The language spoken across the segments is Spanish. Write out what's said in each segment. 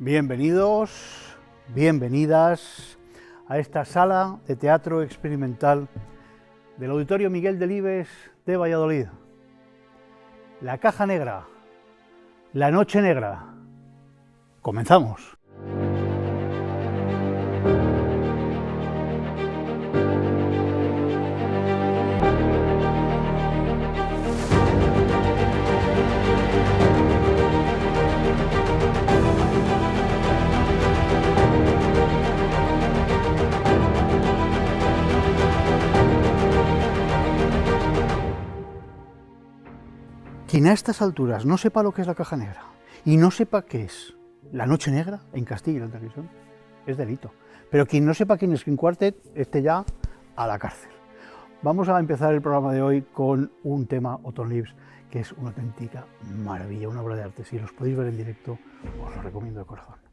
Bienvenidos, bienvenidas a esta sala de teatro experimental del Auditorio Miguel Delibes de Valladolid. La Caja Negra, la Noche Negra. Comenzamos. Quien a estas alturas no sepa lo que es la Caja Negra y no sepa qué es la Noche Negra en Castilla y León televisión, es delito. Pero quien no sepa quién es Quim Quartet, esté ya a la cárcel. Vamos a empezar el programa de hoy con un tema, Autumn Leaves, que es una auténtica maravilla, una obra de arte. Si los podéis ver en directo, os lo recomiendo de corazón.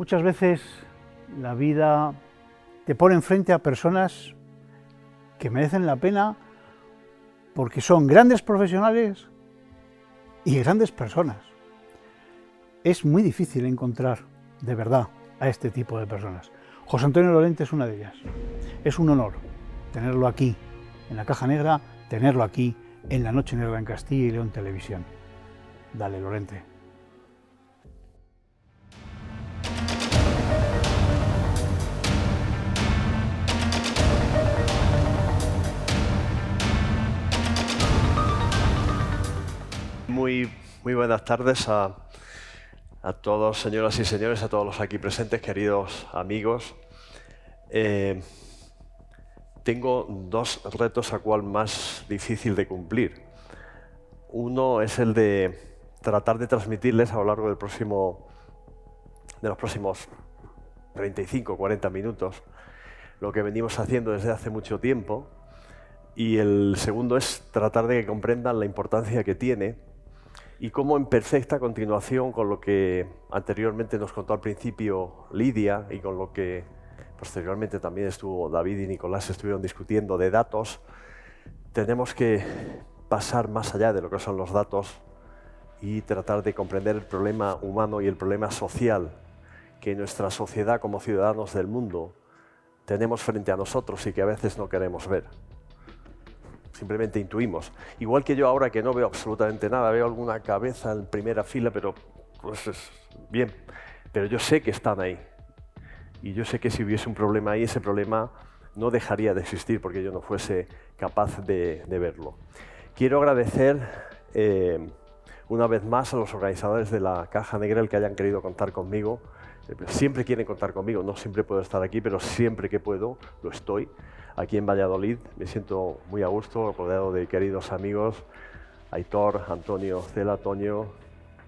Muchas veces la vida te pone enfrente a personas que merecen la pena porque son grandes profesionales y grandes personas. Es muy difícil encontrar de verdad a este tipo de personas. José Antonio Lorente es una de ellas. Es un honor tenerlo aquí en la Caja Negra, tenerlo aquí en La Noche Negra en Castilla y León Televisión. Dale, Lorente. Muy buenas tardes a todos, señoras y señores, a todos los aquí presentes, queridos amigos. Tengo dos retos a cual más difícil de cumplir. Uno es el de tratar de transmitirles a lo largo de los próximos 35 o 40 minutos lo que venimos haciendo desde hace mucho tiempo. Y el segundo es tratar de que comprendan la importancia que tiene y cómo en perfecta continuación con lo que anteriormente nos contó al principio Lidia y con lo que posteriormente también estuvo David y Nicolás estuvieron discutiendo de datos, tenemos que pasar más allá de lo que son los datos y tratar de comprender el problema humano y el problema social que nuestra sociedad como ciudadanos del mundo tenemos frente a nosotros y que a veces no queremos ver. Simplemente intuimos. Igual que yo ahora que no veo absolutamente nada, veo alguna cabeza en primera fila, pero pues es bien. Pero yo sé que están ahí. Y yo sé que si hubiese un problema ahí, ese problema no dejaría de existir porque yo no fuese capaz de verlo. Quiero agradecer una vez más a los organizadores de la Caja Negra el que hayan querido contar conmigo. Siempre quieren contar conmigo, no siempre puedo estar aquí, pero siempre que puedo lo estoy. Aquí en Valladolid me siento muy a gusto, rodeado de queridos amigos, Aitor, Antonio, Cela, Toño,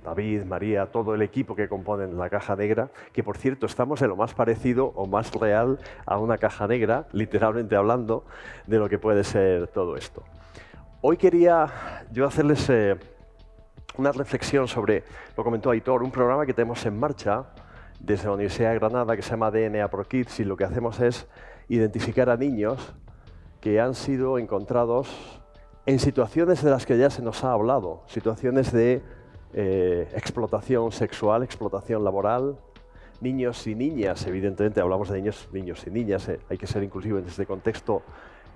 David, María, todo el equipo que componen la Caja Negra, que por cierto estamos en lo más parecido o más real a una caja negra, literalmente hablando, de lo que puede ser todo esto. Hoy quería yo hacerles una reflexión sobre, lo comentó Aitor, un programa que tenemos en marcha desde la Universidad de Granada que se llama DNA Pro Kids y lo que hacemos es identificar a niños que han sido encontrados en situaciones de las que ya se nos ha hablado, situaciones de explotación sexual, explotación laboral, niños y niñas, evidentemente hablamos de niños y niñas, hay que ser inclusivo en este contexto,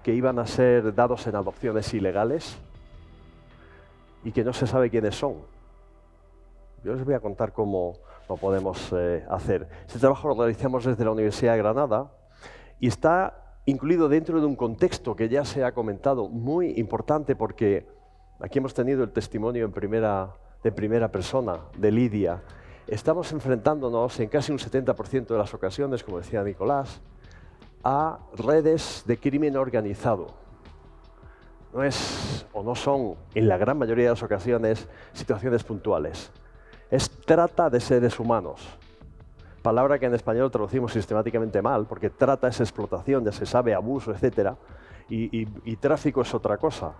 que iban a ser dados en adopciones ilegales y que no se sabe quiénes son. Yo les voy a contar cómo lo podemos hacer. Este trabajo lo realizamos desde la Universidad de Granada y está incluido dentro de un contexto que ya se ha comentado, muy importante porque aquí hemos tenido el testimonio de primera persona de Lidia. Estamos enfrentándonos en casi un 70% de las ocasiones, como decía Nicolás, a redes de crimen organizado. No son, en la gran mayoría de las ocasiones, situaciones puntuales. Es trata de seres humanos. Palabra que en español traducimos sistemáticamente mal, porque trata es explotación, ya se sabe, abuso, etc. Y tráfico es otra cosa.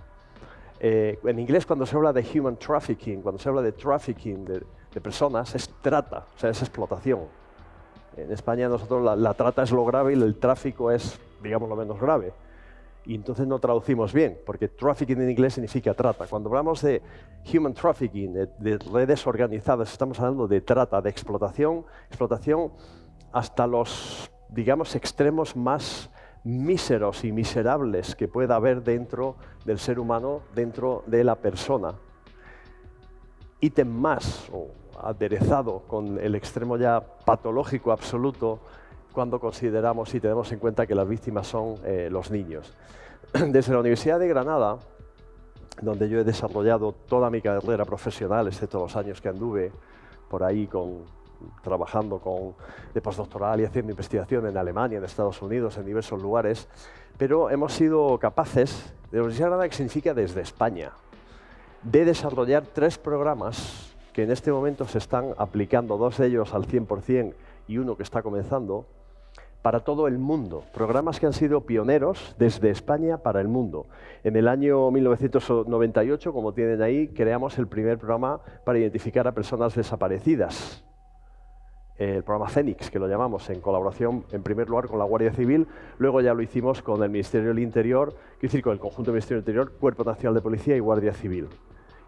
En inglés cuando se habla de human trafficking, cuando se habla de trafficking de personas, es trata, o sea, es explotación. En España nosotros la trata es lo grave y el tráfico es, digamos, lo menos grave. Y entonces no traducimos bien, porque trafficking en inglés significa trata. Cuando hablamos de human trafficking, de redes organizadas, estamos hablando de trata, de explotación hasta los, digamos, extremos más míseros y miserables que pueda haber dentro del ser humano, dentro de la persona. Ítem más, o aderezado con el extremo ya patológico absoluto, cuando consideramos y tenemos en cuenta que las víctimas son los niños. Desde la Universidad de Granada, donde yo he desarrollado toda mi carrera profesional, excepto los años que anduve por ahí trabajando de postdoctoral y haciendo investigación en Alemania, en Estados Unidos, en diversos lugares, pero hemos sido capaces, de la Universidad de Granada, que significa desde España, de desarrollar 3 programas que en este momento se están aplicando, 2 de ellos al 100% y uno que está comenzando, para todo el mundo. Programas que han sido pioneros desde España para el mundo. En el año 1998, como tienen ahí, creamos el primer programa para identificar a personas desaparecidas. el programa CENIX, que lo llamamos, en colaboración, en primer lugar, con la Guardia Civil, luego ya lo hicimos con el Ministerio del Interior, es decir, con el conjunto del Ministerio del Interior, Cuerpo Nacional de Policía y Guardia Civil.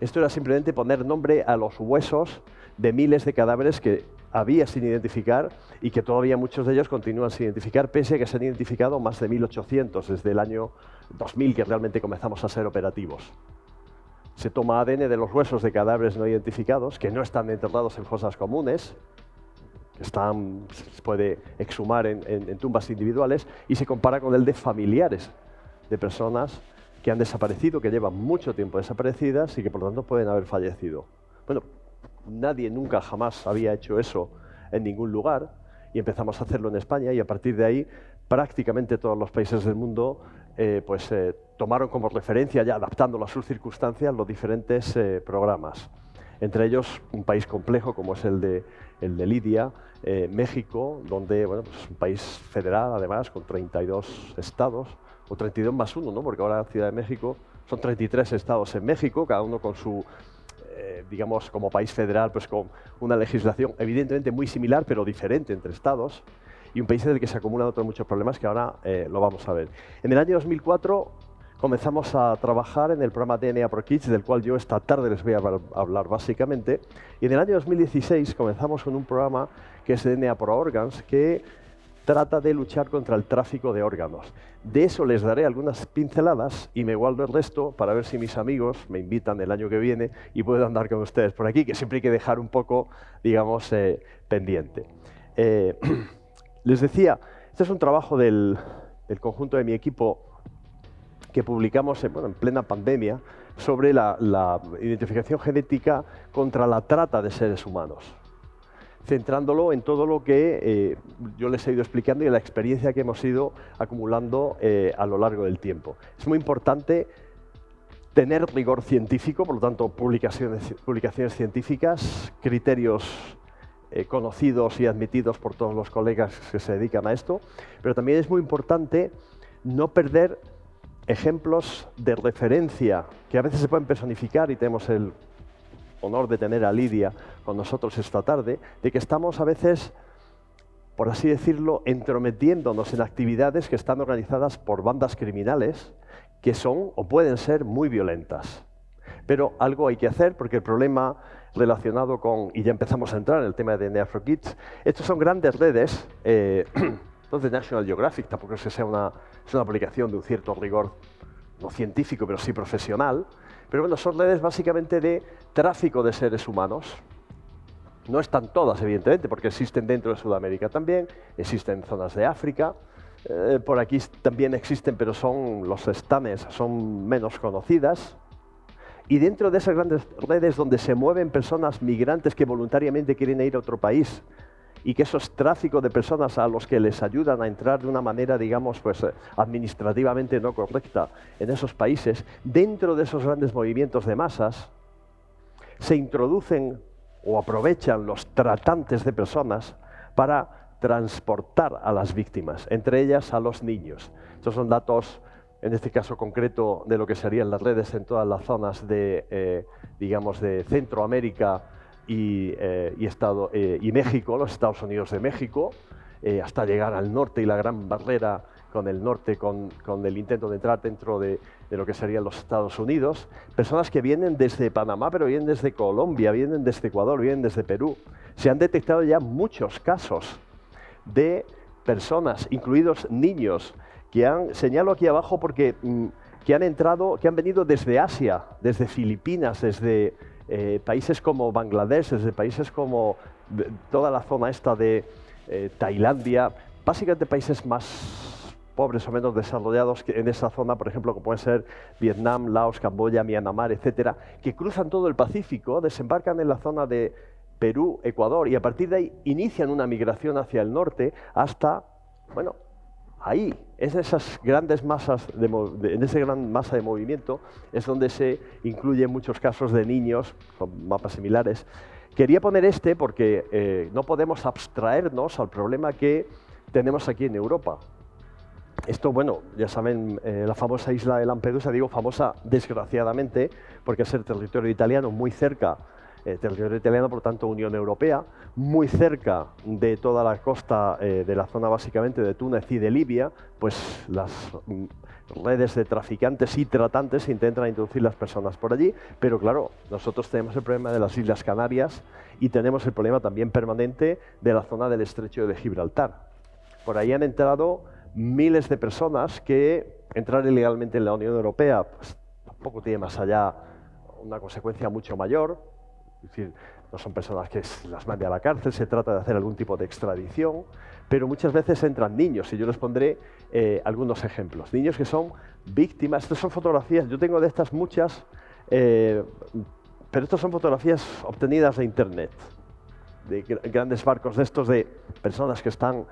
Esto era simplemente poner nombre a los huesos de miles de cadáveres que había sin identificar y que todavía muchos de ellos continúan sin identificar, pese a que se han identificado más de 1.800 desde el año 2000, que realmente comenzamos a ser operativos. Se toma ADN de los huesos de cadáveres no identificados, que no están enterrados en fosas comunes, que se puede exhumar en tumbas individuales, y se compara con el de familiares de personas que han desaparecido, que llevan mucho tiempo desaparecidas y que por lo tanto pueden haber fallecido. Bueno, nadie nunca jamás había hecho eso en ningún lugar y empezamos a hacerlo en España, y a partir de ahí prácticamente todos los países del mundo tomaron como referencia, ya adaptándolo a sus circunstancias, los diferentes programas. Entre ellos un país complejo como es el de Lidia, México, donde bueno, pues es un país federal además con 32 estados, o 32 más 1, ¿no? Porque ahora Ciudad de México son 33 estados en México, cada uno con su, digamos, como país federal, pues con una legislación evidentemente muy similar, pero diferente entre estados, y un país en el que se acumulan otros muchos problemas que ahora lo vamos a ver. En el año 2004 comenzamos a trabajar en el programa DNA for Kids, del cual yo esta tarde les voy a hablar básicamente, y en el año 2016 comenzamos con un programa que es DNA for Organs, que trata de luchar contra el tráfico de órganos. De eso les daré algunas pinceladas y me guardo el resto para ver si mis amigos me invitan el año que viene y puedo andar con ustedes por aquí, que siempre hay que dejar un poco, digamos, pendiente. Les decía, este es un trabajo del conjunto de mi equipo que publicamos en plena pandemia sobre la identificación genética contra la trata de seres humanos, centrándolo en todo lo que yo les he ido explicando y la experiencia que hemos ido acumulando a lo largo del tiempo. Es muy importante tener rigor científico, por lo tanto, publicaciones científicas, criterios conocidos y admitidos por todos los colegas que se dedican a esto, pero también es muy importante no perder ejemplos de referencia que a veces se pueden personificar, y tenemos el honor de tener a Lidia con nosotros esta tarde, de que estamos a veces, por así decirlo, entrometiéndonos en actividades que están organizadas por bandas criminales que son o pueden ser muy violentas. Pero algo hay que hacer, porque el problema relacionado con, y ya empezamos a entrar en el tema de DNA for Kids, estos son grandes redes, no de National Geographic, tampoco es que sea una aplicación de un cierto rigor, no científico, pero sí profesional, pero bueno, son redes básicamente de tráfico de seres humanos. No están todas, evidentemente, porque existen dentro de Sudamérica también, existen en zonas de África, por aquí también existen, pero los estanes son menos conocidas. Y dentro de esas grandes redes donde se mueven personas migrantes que voluntariamente quieren ir a otro país, y que eso es tráfico de personas a los que les ayudan a entrar de una manera, digamos, pues administrativamente no correcta en esos países, dentro de esos grandes movimientos de masas, se introducen o aprovechan los tratantes de personas para transportar a las víctimas, entre ellas a los niños. Estos son datos, en este caso concreto, de lo que serían las redes en todas las zonas de, digamos, de Centroamérica y México, los Estados Unidos de México, hasta llegar al norte y la gran barrera con el norte, con el intento de entrar dentro de lo que serían los Estados Unidos. Personas que vienen desde Panamá, pero vienen desde Colombia, vienen desde Ecuador, vienen desde Perú. Se han detectado ya muchos casos de personas, incluidos niños, señalo aquí abajo porque que han venido desde Asia, desde Filipinas, desde países como Bangladesh, desde países como toda la zona esta de Tailandia, básicamente países más pobres o menos desarrollados que en esa zona, por ejemplo, como pueden ser Vietnam, Laos, Camboya, Myanmar, etcétera, que cruzan todo el Pacífico, desembarcan en la zona de Perú, Ecuador, y a partir de ahí inician una migración hacia el norte hasta, bueno, ahí, es en esas grandes masas, en esa gran masa de movimiento, es donde se incluyen muchos casos de niños, con mapas similares. Quería poner este porque no podemos abstraernos al problema que tenemos aquí en Europa. Esto, bueno, ya saben, la famosa isla de Lampedusa, digo famosa desgraciadamente, porque es el territorio italiano muy cerca territorio italiano, por lo tanto Unión Europea, muy cerca de toda la costa de la zona básicamente de Túnez y de Libia, pues las redes de traficantes y tratantes intentan introducir las personas por allí, pero claro, nosotros tenemos el problema de las Islas Canarias y tenemos el problema también permanente de la zona del Estrecho de Gibraltar. Por ahí han entrado miles de personas que entrar ilegalmente en la Unión Europea pues, tampoco tiene más allá una consecuencia mucho mayor, es decir, no son personas que las mande a la cárcel, se trata de hacer algún tipo de extradición, pero muchas veces entran niños, y yo les pondré algunos ejemplos. Niños que son víctimas, estas son fotografías, yo tengo de estas muchas, pero estas son fotografías obtenidas de internet, de grandes barcos de estos de personas que están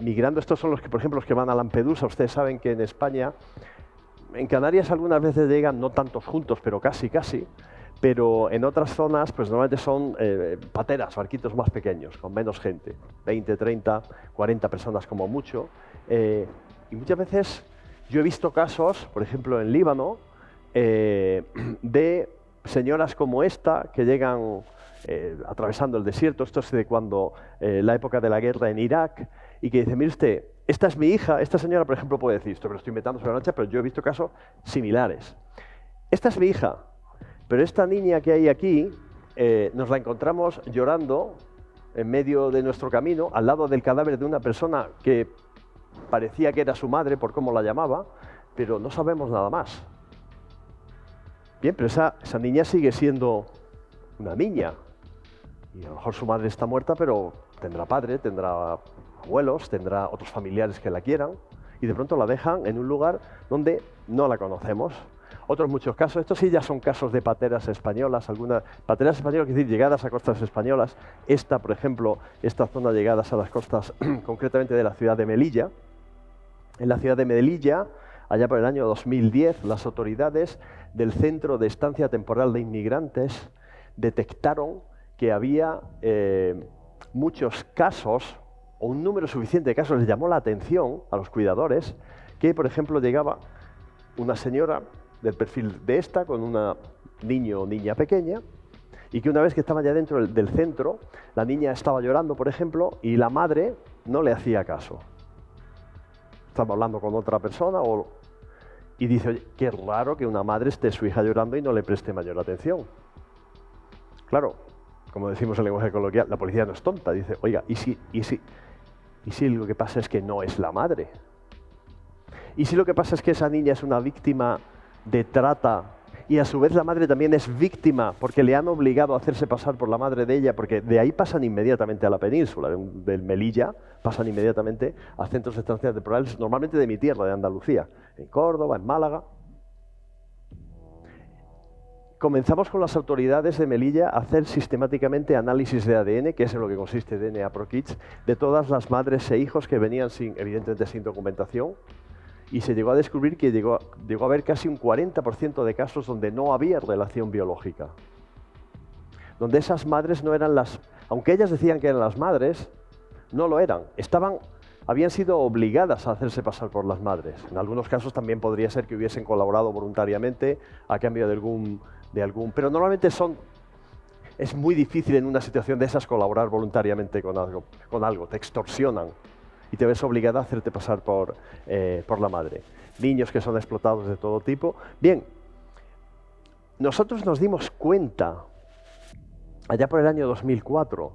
migrando. Estos son los que, por ejemplo, los que van a Lampedusa. Ustedes saben que en España, en Canarias algunas veces llegan, no tantos juntos, pero casi, pero en otras zonas pues normalmente son pateras, barquitos más pequeños, con menos gente, 20, 30, 40 personas como mucho. Y muchas veces yo he visto casos, por ejemplo en Líbano, de señoras como esta que llegan atravesando el desierto, esto es de cuando la época de la guerra en Irak, y que dice, mire usted, esta es mi hija, esta señora por ejemplo puede decir, esto me lo estoy inventando sobre la noche, pero yo he visto casos similares. Esta es mi hija, pero esta niña que hay aquí nos la encontramos llorando en medio de nuestro camino, al lado del cadáver de una persona que parecía que era su madre por cómo la llamaba, pero no sabemos nada más. Bien, pero esa niña sigue siendo una niña. Y a lo mejor su madre está muerta, pero tendrá padre, tendrá abuelos, tendrá otros familiares que la quieran, y de pronto la dejan en un lugar donde no la conocemos. Otros muchos casos, estos sí ya son casos de pateras españolas, algunas pateras españolas, es decir, llegadas a costas españolas. Esta, por ejemplo, esta zona llegadas a las costas concretamente de la ciudad de Melilla. En la ciudad de Melilla, allá por el año 2010, las autoridades del Centro de Estancia Temporal de Inmigrantes detectaron que había muchos casos, o un número suficiente de casos, les llamó la atención a los cuidadores, que por ejemplo llegaba una señora del perfil de esta, con un niño o niña pequeña, y que una vez que estaba ya dentro del centro, la niña estaba llorando, por ejemplo, y la madre no le hacía caso. Estaba hablando con otra persona, y dice, oye, qué raro que una madre esté su hija llorando y no le preste mayor atención. Claro, como decimos en lenguaje coloquial, la policía no es tonta. Dice, oiga, ¿y si lo que pasa es que no es la madre? ¿Y si lo que pasa es que esa niña es una víctima de trata y a su vez la madre también es víctima porque le han obligado a hacerse pasar por la madre de ella? Porque de ahí pasan inmediatamente a la península, del Melilla, pasan inmediatamente a centros de estancia temporales, normalmente de mi tierra, de Andalucía, en Córdoba, en Málaga. Comenzamos con las autoridades de Melilla a hacer sistemáticamente análisis de ADN, que es en lo que consiste DNA ProKids, de todas las madres e hijos que venían evidentemente sin documentación, y se llegó a descubrir que llegó a haber casi un 40% de casos donde no había relación biológica. Donde esas madres no eran aunque ellas decían que eran las madres, no lo eran. Habían sido obligadas a hacerse pasar por las madres. En algunos casos también podría ser que hubiesen colaborado voluntariamente a cambio de algún... Pero normalmente es muy difícil en una situación de esas colaborar voluntariamente con algo. Te extorsionan y te ves obligada a hacerte pasar por la madre. Niños que son explotados de todo tipo. Bien, nosotros nos dimos cuenta, allá por el año 2004,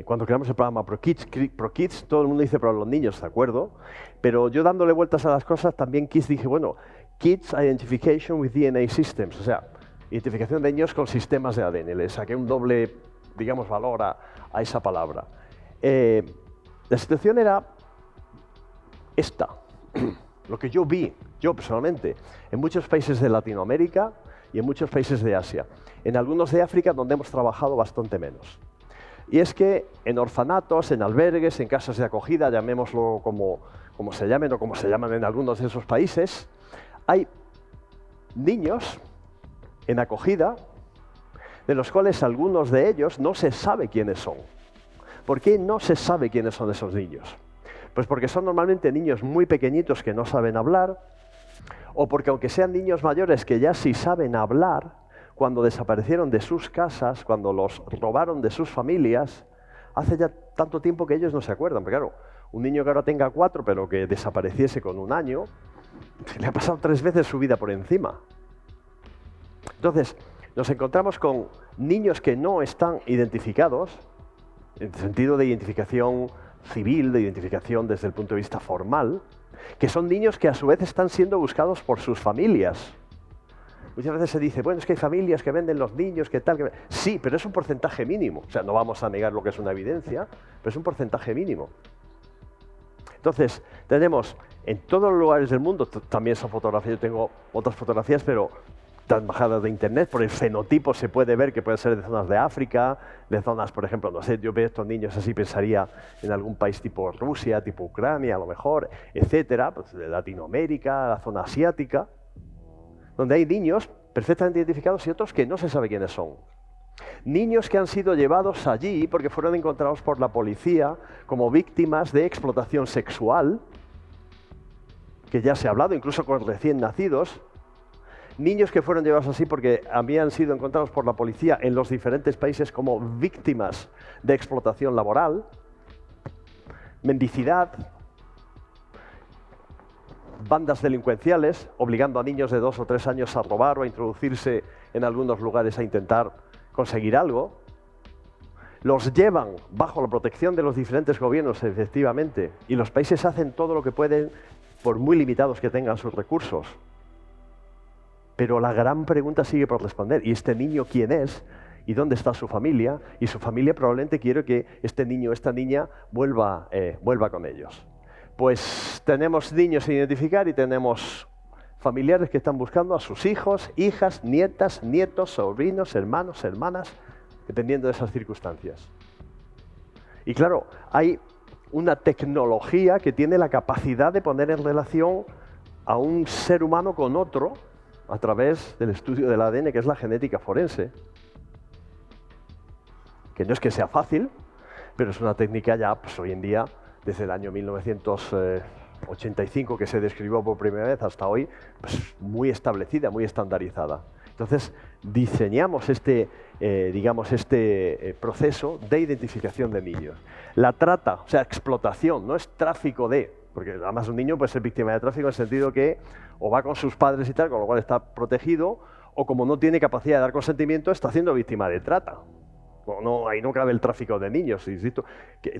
cuando creamos el programa ProKids, todo el mundo dice para los niños, ¿de acuerdo? Pero yo dándole vueltas a las cosas, también dije, bueno, Kids Identification with DNA Systems, o sea, identificación de niños con sistemas de ADN. Le saqué un doble, digamos, valor a esa palabra. La situación era esta, lo que yo vi, yo personalmente, en muchos países de Latinoamérica y en muchos países de Asia. En algunos de África, donde hemos trabajado bastante menos. Y es que en orfanatos, en albergues, en casas de acogida, llamémoslo como se llamen o como se llaman en algunos de esos países, hay niños en acogida, de los cuales algunos de ellos no se sabe quiénes son. ¿Por qué no se sabe quiénes son esos niños? Pues porque son normalmente niños muy pequeñitos que no saben hablar, o porque aunque sean niños mayores que ya sí saben hablar, cuando desaparecieron de sus casas, cuando los robaron de sus familias, hace ya tanto tiempo que ellos no se acuerdan. Pero claro, un niño que ahora tenga 4, pero que desapareciese con 1 año, se le ha pasado 3 veces su vida por encima. Entonces, nos encontramos con niños que no están identificados, en el sentido de identificación civil, de identificación desde el punto de vista formal, que son niños que a su vez están siendo buscados por sus familias. Muchas veces se dice, bueno, es que hay familias que venden los niños, que tal, que... Sí, pero es un porcentaje mínimo. O sea, no vamos a negar lo que es una evidencia, pero es un porcentaje mínimo. Entonces, tenemos en todos los lugares del mundo, también son fotografías, yo tengo otras fotografías, pero están bajadas de internet, por el fenotipo se puede ver que puede ser de zonas de África, de zonas, por ejemplo, no sé, yo veo estos niños así, pensaría en algún país tipo Rusia, tipo Ucrania, a lo mejor, etcétera, pues de Latinoamérica, la zona asiática, donde hay niños perfectamente identificados y otros que no se sabe quiénes son. Niños que han sido llevados allí porque fueron encontrados por la policía como víctimas de explotación sexual, que ya se ha hablado, incluso con recién nacidos. Niños que fueron llevados así porque habían sido encontrados por la policía en los diferentes países como víctimas de explotación laboral, mendicidad, bandas delincuenciales, obligando a niños de 2 o 3 años a robar o a introducirse en algunos lugares a intentar conseguir algo. Los llevan bajo la protección de los diferentes gobiernos, efectivamente, y los países hacen todo lo que pueden, por muy limitados que tengan sus recursos. Pero la gran pregunta sigue por responder. ¿Y este niño quién es? ¿Y dónde está su familia? Y su familia probablemente quiere que este niño o esta niña vuelva con ellos. Pues tenemos niños sin identificar y tenemos familiares que están buscando a sus hijos, hijas, nietas, nietos, sobrinos, hermanos, hermanas, dependiendo de esas circunstancias. Y claro, hay una tecnología que tiene la capacidad de poner en relación a un ser humano con otro a través del estudio del ADN, que es la genética forense. Que no es que sea fácil, pero es una técnica ya, pues hoy en día, desde el año 1985, que se describió por primera vez hasta hoy, pues muy establecida, muy estandarizada. Entonces, diseñamos este proceso de identificación de niños. La trata, o sea, explotación, no es tráfico de, porque además un niño puede ser víctima de tráfico en el sentido que o va con sus padres y tal, con lo cual está protegido, o como no tiene capacidad de dar consentimiento, está siendo víctima de trata. No, ahí no cabe el tráfico de niños, insisto.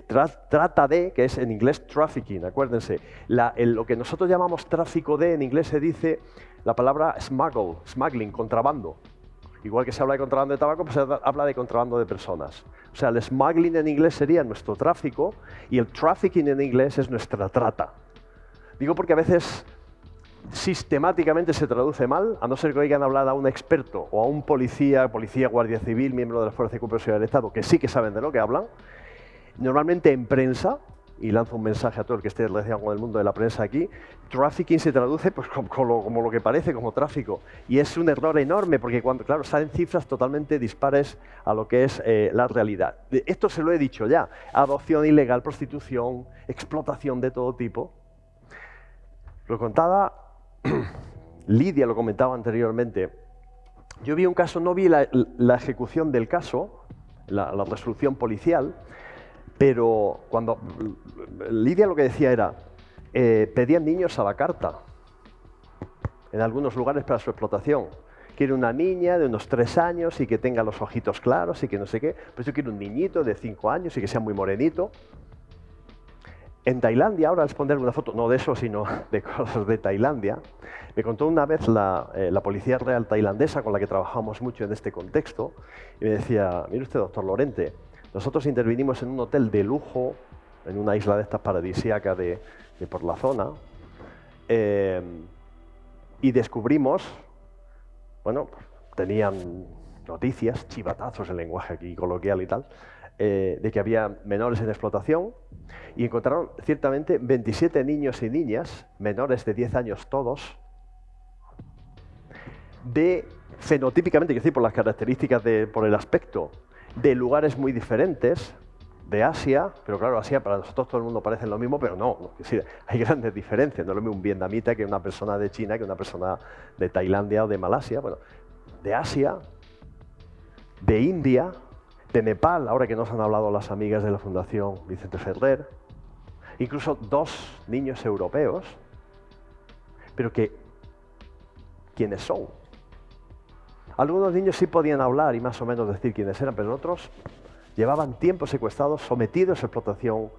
Trata de, que es en inglés trafficking, acuérdense. Lo que nosotros llamamos tráfico de, en inglés se dice la palabra smuggling, contrabando. Igual que se habla de contrabando de tabaco, pues se habla de contrabando de personas. O sea, el smuggling en inglés sería nuestro tráfico y el trafficking en inglés es nuestra trata. Digo porque a veces sistemáticamente se traduce mal, a no ser que oigan hablar a un experto o a un policía, guardia civil, miembro de la Fuerza de Cuerpo del Estado, que sí que saben de lo que hablan. Normalmente en prensa, y lanzo un mensaje a todo el que esté relacionado con el mundo de la prensa aquí, trafficking se traduce pues, como lo que parece, como tráfico. Y es un error enorme, porque cuando, claro, salen cifras totalmente dispares a lo que es la realidad. Esto se lo he dicho ya, adopción ilegal, prostitución, explotación de todo tipo. Lo contaba Lidia, lo comentaba anteriormente. Yo vi un caso, no vi la ejecución del caso, la resolución policial, pero cuando Lidia lo que decía era, pedían niños a la carta, en algunos lugares para su explotación. Quiero una niña de unos 3 años y que tenga los ojitos claros y que no sé qué, pues yo quiero un niñito de 5 años y que sea muy morenito. En Tailandia, ahora les pondré una foto, no de eso, sino de cosas de Tailandia, me contó una vez la Policía Real tailandesa, con la que trabajamos mucho en este contexto, y me decía, mire usted, doctor Lorente, nosotros intervinimos en un hotel de lujo, en una isla de estas paradisíacas de por la zona, y descubrimos, bueno, tenían noticias, chivatazos en lenguaje aquí coloquial y tal, de que había menores en explotación, y encontraron ciertamente 27 niños y niñas, menores de 10 años todos, de fenotípicamente, es decir, por las características, por el aspecto, de lugares muy diferentes, de Asia, pero claro, Asia para nosotros todo el mundo parece lo mismo, pero no, es decir, hay grandes diferencias, no es lo mismo un vietnamita que una persona de China, que una persona de Tailandia o de Malasia, bueno, de Asia, de India, de Nepal, ahora que nos han hablado las amigas de la Fundación Vicente Ferrer, incluso 2 niños europeos, pero que, ¿quiénes son? Algunos niños sí podían hablar y más o menos decir quiénes eran, pero otros llevaban tiempo secuestrados, sometidos a explotación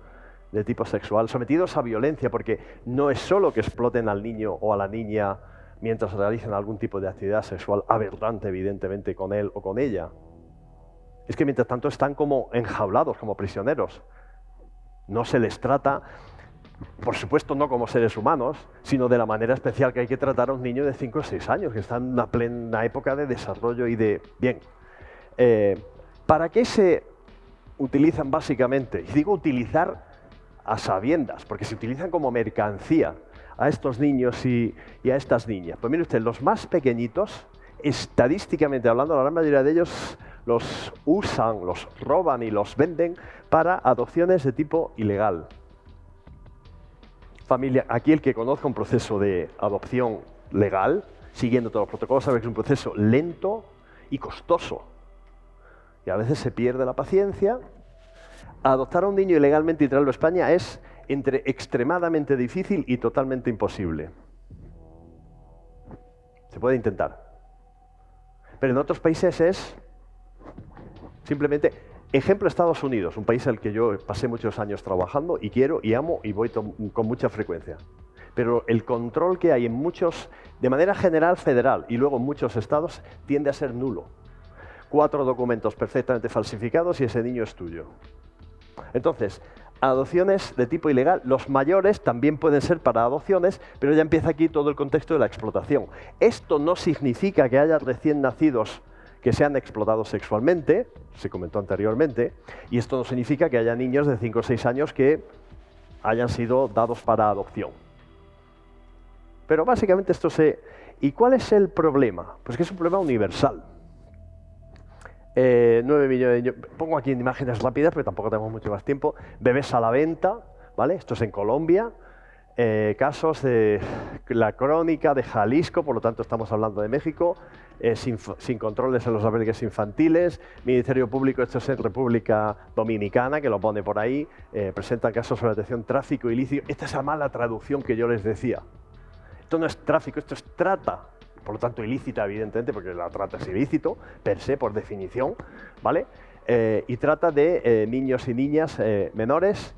de tipo sexual, sometidos a violencia, porque no es solo que exploten al niño o a la niña mientras realizan algún tipo de actividad sexual aberrante, evidentemente, con él o con ella. Es que mientras tanto están como enjaulados, como prisioneros. No se les trata, por supuesto no como seres humanos, sino de la manera especial que hay que tratar a un niño de 5 o 6 años, que está en una plena época de desarrollo y de... Bien, ¿para qué se utilizan básicamente? Y digo utilizar a sabiendas, porque se utilizan como mercancía a estos niños y a estas niñas. Pues mire usted, los más pequeñitos, estadísticamente hablando, la gran mayoría de ellos los usan, los roban y los venden para adopciones de tipo ilegal. Familia, aquí el que conozca un proceso de adopción legal, siguiendo todos los protocolos, sabe que es un proceso lento y costoso. Y a veces se pierde la paciencia. Adoptar a un niño ilegalmente y traerlo a España es entre extremadamente difícil y totalmente imposible. Se puede intentar. Pero en otros países es simplemente... Ejemplo, Estados Unidos, un país al que yo pasé muchos años trabajando y quiero y amo y voy con mucha frecuencia. Pero el control que hay en muchos, de manera general federal y luego en muchos estados, tiende a ser nulo. 4 documentos perfectamente falsificados y ese niño es tuyo. Entonces, adopciones de tipo ilegal, los mayores también pueden ser para adopciones, pero ya empieza aquí todo el contexto de la explotación. Esto no significa que haya recién nacidos que sean explotados sexualmente, se comentó anteriormente, y esto no significa que haya niños de 5 o 6 años que hayan sido dados para adopción. Pero básicamente esto se... ¿Y cuál es el problema? Pues que es un problema universal. 9 millones de niños, pongo aquí en imágenes rápidas, porque tampoco tenemos mucho más tiempo, bebés a la venta, ¿vale? Esto es en Colombia, casos de la crónica de Jalisco, por lo tanto estamos hablando de México, sin controles en los albergues infantiles, Ministerio Público, esto es en República Dominicana, que lo pone por ahí, presentan casos sobre atención, tráfico ilícito. Esta es la mala traducción que yo les decía. Esto no es tráfico, esto es trata. Por lo tanto, ilícita, evidentemente, porque la trata es ilícito, per se, por definición, ¿vale? Y trata de niños y niñas menores.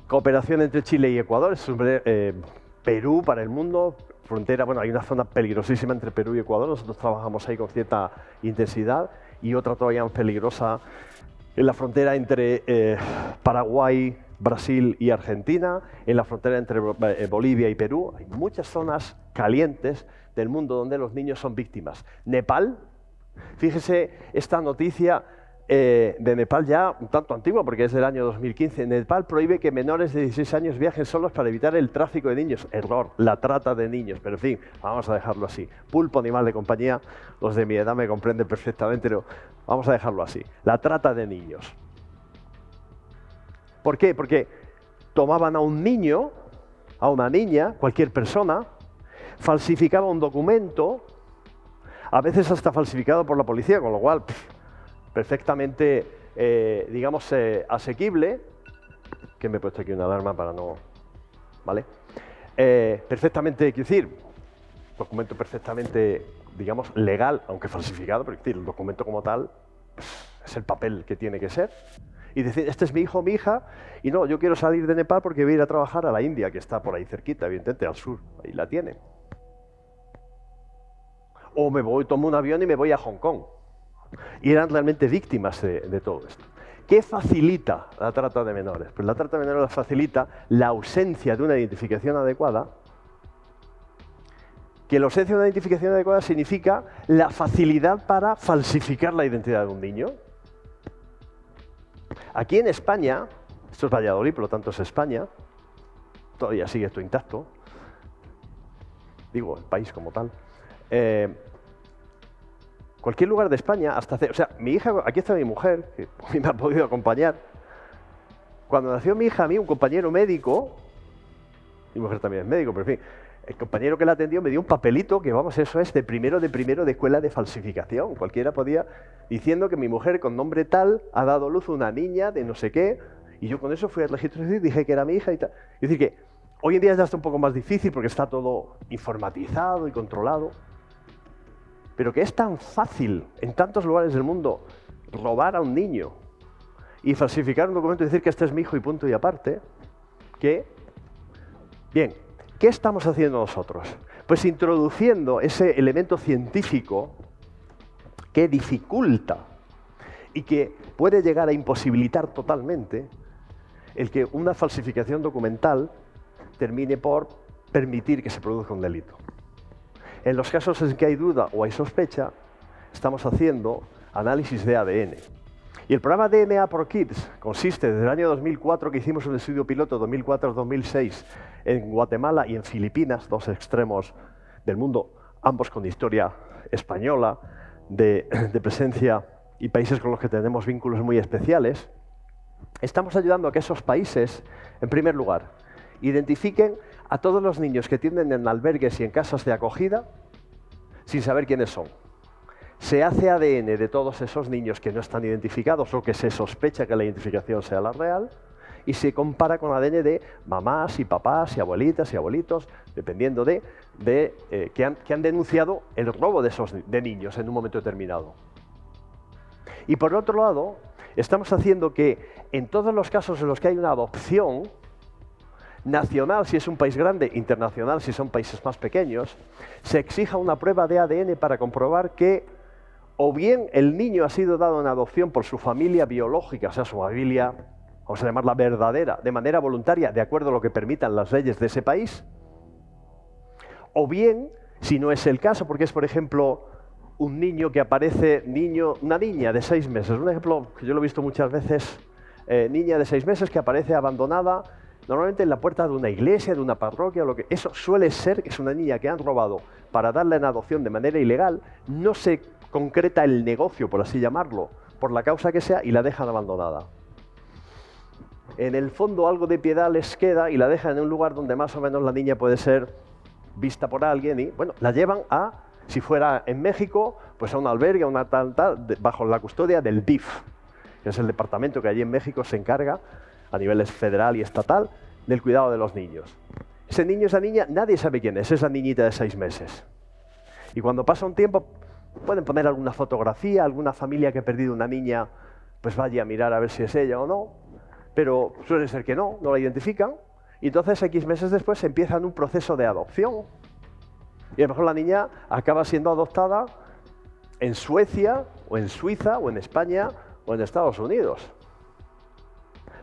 Cooperación entre Chile y Ecuador, es Perú para el mundo, frontera, bueno, hay una zona peligrosísima entre Perú y Ecuador, nosotros trabajamos ahí con cierta intensidad, y otra todavía más peligrosa en la frontera entre Paraguay, Brasil y Argentina, en la frontera entre Bolivia y Perú. Hay muchas zonas calientes del mundo donde los niños son víctimas. Nepal, fíjese esta noticia de Nepal ya un tanto antigua porque es del año 2015. Nepal prohíbe que menores de 16 años viajen solos para evitar el tráfico de niños. Error, la trata de niños, pero en fin, vamos a dejarlo así. Pulpo, animal de compañía, los de mi edad me comprenden perfectamente, pero vamos a dejarlo así. La trata de niños. ¿Por qué? Porque tomaban a un niño, a una niña, cualquier persona, falsificaba un documento, a veces hasta falsificado por la policía, con lo cual perfectamente, digamos, asequible, que me he puesto aquí una alarma para no... ¿Vale? Perfectamente, quiero decir, documento perfectamente, digamos, legal, aunque falsificado, pero el documento como tal es el papel que tiene que ser. Y decir, este es mi hijo o mi hija, y no, yo quiero salir de Nepal porque voy a ir a trabajar a la India, que está por ahí cerquita, evidentemente, al sur, ahí la tiene. O me voy, tomo un avión y me voy a Hong Kong. Y eran realmente víctimas de todo esto. ¿Qué facilita la trata de menores? Pues la trata de menores facilita la ausencia de una identificación adecuada, que la ausencia de una identificación adecuada significa la facilidad para falsificar la identidad de un niño. Aquí en España, esto es Valladolid, por lo tanto es España, todavía sigue esto intacto, digo, el país como tal. Cualquier lugar de España, hasta hace, o sea, mi hija, aquí está mi mujer, que a mí me ha podido acompañar. Cuando nació mi hija, a mí un compañero médico, mi mujer también es médico, pero en fin, el compañero que la atendió me dio un papelito que, vamos, eso es de primero de escuela de falsificación. Cualquiera podía, diciendo que mi mujer con nombre tal ha dado luz a una niña de no sé qué, y yo con eso fui al registro civil, dije que era mi hija y tal. Es decir, que hoy en día ya está un poco más difícil porque está todo informatizado y controlado, pero que es tan fácil en tantos lugares del mundo robar a un niño y falsificar un documento y decir que este es mi hijo y punto y aparte, que, bien, ¿qué estamos haciendo nosotros? Pues introduciendo ese elemento científico que dificulta y que puede llegar a imposibilitar totalmente el que una falsificación documental termine por permitir que se produzca un delito. En los casos en que hay duda o hay sospecha, estamos haciendo análisis de ADN. Y el programa DNA for Kids consiste desde el año 2004, que hicimos un estudio piloto 2004-2006 en Guatemala y en Filipinas, dos extremos del mundo, ambos con historia española, de presencia y países con los que tenemos vínculos muy especiales. Estamos ayudando a que esos países, en primer lugar, identifiquen a todos los niños que tienden en albergues y en casas de acogida sin saber quiénes son. Se hace ADN de todos esos niños que no están identificados o que se sospecha que la identificación sea la real y se compara con ADN de mamás y papás y abuelitas y abuelitos, dependiendo que han denunciado el robo de niños en un momento determinado. Y por otro lado, estamos haciendo que en todos los casos en los que hay una adopción, nacional si es un país grande, internacional si son países más pequeños, se exija una prueba de ADN para comprobar que o bien el niño ha sido dado en adopción por su familia biológica, o sea, su familia, vamos a llamarla verdadera, de manera voluntaria, de acuerdo a lo que permitan las leyes de ese país, o bien, si no es el caso, porque es, por ejemplo, un niño que aparece, una niña de 6 meses, un ejemplo que yo lo he visto muchas veces, niña de 6 meses que aparece abandonada, normalmente en la puerta de una iglesia, de una parroquia, eso suele ser que es una niña que han robado para darla en adopción de manera ilegal, no se concreta el negocio, por así llamarlo, por la causa que sea, y la dejan abandonada. En el fondo algo de piedad les queda y la dejan en un lugar donde más o menos la niña puede ser vista por alguien y, bueno, la llevan a, si fuera en México, pues a un albergue, a una tal, bajo la custodia del DIF, que es el departamento que allí en México se encarga a nivel federal y estatal, del cuidado de los niños. Ese niño, esa niña, nadie sabe quién es la niñita de 6 meses. Y cuando pasa un tiempo, pueden poner alguna fotografía, alguna familia que ha perdido una niña, pues vaya a mirar a ver si es ella o no, pero suele ser que no la identifican, y entonces X meses después empiezan un proceso de adopción. Y a lo mejor la niña acaba siendo adoptada en Suecia, o en Suiza, o en España, o en Estados Unidos,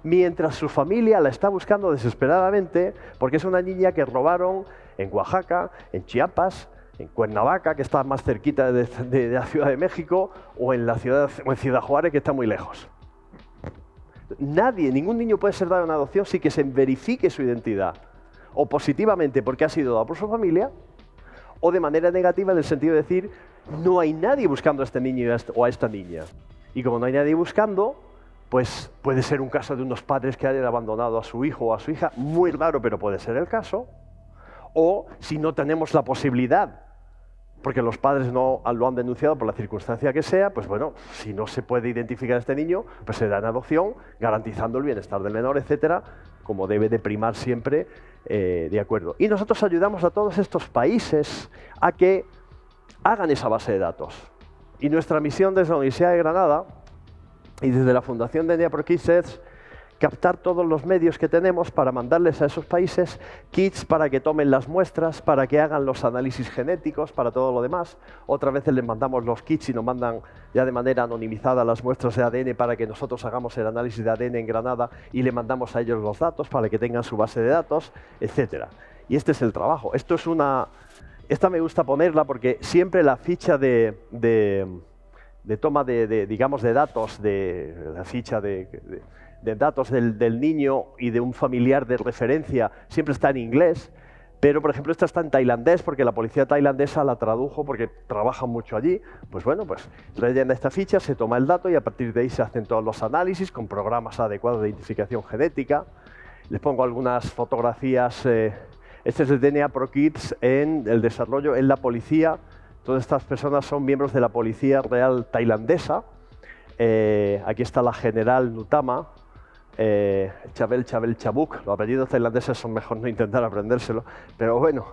mientras su familia la está buscando desesperadamente porque es una niña que robaron en Oaxaca, en Chiapas, en Cuernavaca, que está más cerquita de la Ciudad de México, o en Ciudad Juárez, que está muy lejos. Ningún niño puede ser dado en adopción sin que se verifique su identidad, o positivamente porque ha sido dado por su familia, o de manera negativa en el sentido de decir, no hay nadie buscando a este niño o a esta niña. Y como no hay nadie buscando, pues puede ser un caso de unos padres que hayan abandonado a su hijo o a su hija, muy raro, pero puede ser el caso. O si no tenemos la posibilidad, porque los padres no lo han denunciado por la circunstancia que sea, pues bueno, si no se puede identificar a este niño, pues se da en adopción, garantizando el bienestar del menor, etcétera, como debe de primar siempre, de acuerdo. Y nosotros ayudamos a todos estos países a que hagan esa base de datos. Y nuestra misión desde la Universidad de Granada y desde la Fundación DNA for Kids es captar todos los medios que tenemos para mandarles a esos países kits para que tomen las muestras, para que hagan los análisis genéticos, para todo lo demás. Otras veces les mandamos los kits y nos mandan ya de manera anonimizada las muestras de ADN para que nosotros hagamos el análisis de ADN en Granada y le mandamos a ellos los datos para que tengan su base de datos, etc. Y este es el trabajo. Esta me gusta ponerla porque siempre la ficha de toma digamos, de datos, la ficha de datos del niño y de un familiar de referencia siempre está en inglés, pero por ejemplo esta está en tailandés porque la policía tailandesa la tradujo porque trabajan mucho allí. Pues bueno, pues rellena esta ficha, se toma el dato y a partir de ahí se hacen todos los análisis con programas adecuados de identificación genética. Les pongo algunas fotografías Este es el DNA ProKids en el desarrollo en la policía. Todas estas personas son miembros de la Policía Real Tailandesa. Aquí está la general Nutama, Chabel Chabuk. Los apellidos tailandeses son mejor no intentar aprendérselo, pero bueno,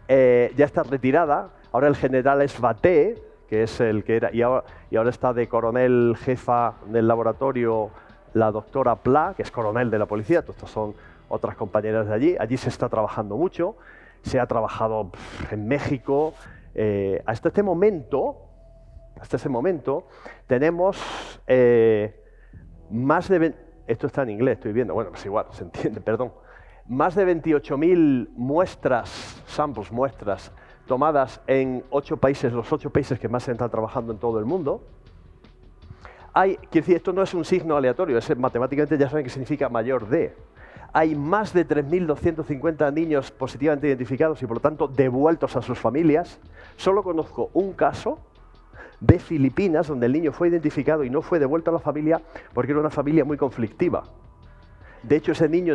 ya está retirada. Ahora el general es Bate, que es el que era, y ahora está de coronel jefa del laboratorio la doctora Pla, que es coronel de la policía. Todos estos son otras compañeras de allí. Allí se está trabajando mucho, se ha trabajado en México. Hasta ese momento tenemos más de... Esto está en inglés, estoy viendo. Bueno, pues igual, se entiende, perdón. Más de 28.000 muestras tomadas en 8 países, los 8 países que más se están trabajando en todo el mundo. Quiero decir, esto no es un signo aleatorio, matemáticamente ya saben que significa mayor de. Hay más de 3.250 niños positivamente identificados y por lo tanto devueltos a sus familias. Solo conozco un caso de Filipinas donde el niño fue identificado y no fue devuelto a la familia porque era una familia muy conflictiva. De hecho, ese niño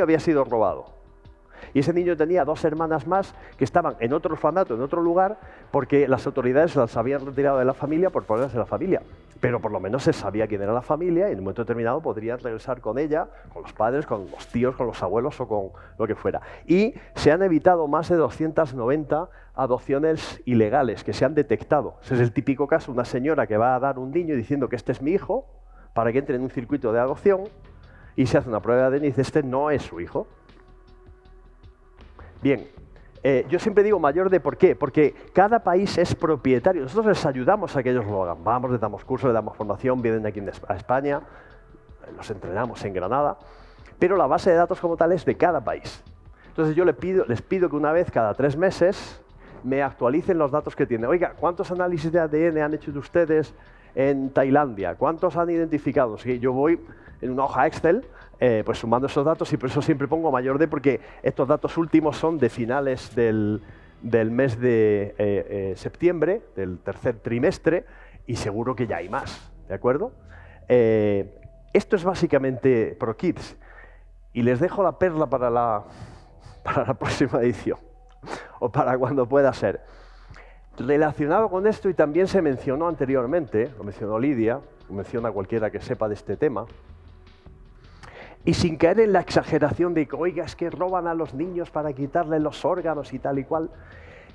había sido robado. Y ese niño tenía 2 hermanas más que estaban en otro orfanato, en otro lugar, porque las autoridades las habían retirado de la familia por problemas de la familia. Pero por lo menos se sabía quién era la familia y en un momento determinado podrían regresar con ella, con los padres, con los tíos, con los abuelos o con lo que fuera. Y se han evitado más de 290 adopciones ilegales que se han detectado. Ese es el típico caso, una señora que va a dar un niño diciendo que este es mi hijo, para que entre en un circuito de adopción, y se hace una prueba de ADN y dice, este no es su hijo. Bien, yo siempre digo mayor de ¿por qué? Porque cada país es propietario. Nosotros les ayudamos a que ellos lo hagan. Vamos, les damos cursos, les damos formación, vienen aquí a España, los entrenamos en Granada, pero la base de datos como tal es de cada país. Entonces yo les pido que una vez cada 3 meses me actualicen los datos que tienen. Oiga, ¿cuántos análisis de ADN han hecho ustedes en Tailandia? ¿Cuántos han identificado? Sí, yo voy en una hoja Excel pues sumando esos datos y por eso siempre pongo mayor de, porque estos datos últimos son de finales del mes de septiembre, del tercer trimestre, y seguro que ya hay más, ¿de acuerdo? Esto es básicamente ProKids, y les dejo la perla para la próxima edición, o para cuando pueda ser. Relacionado con esto, y también se mencionó anteriormente, lo mencionó Lidia, lo menciona cualquiera que sepa de este tema, y sin caer en la exageración de que, oiga, es que roban a los niños para quitarles los órganos y tal y cual,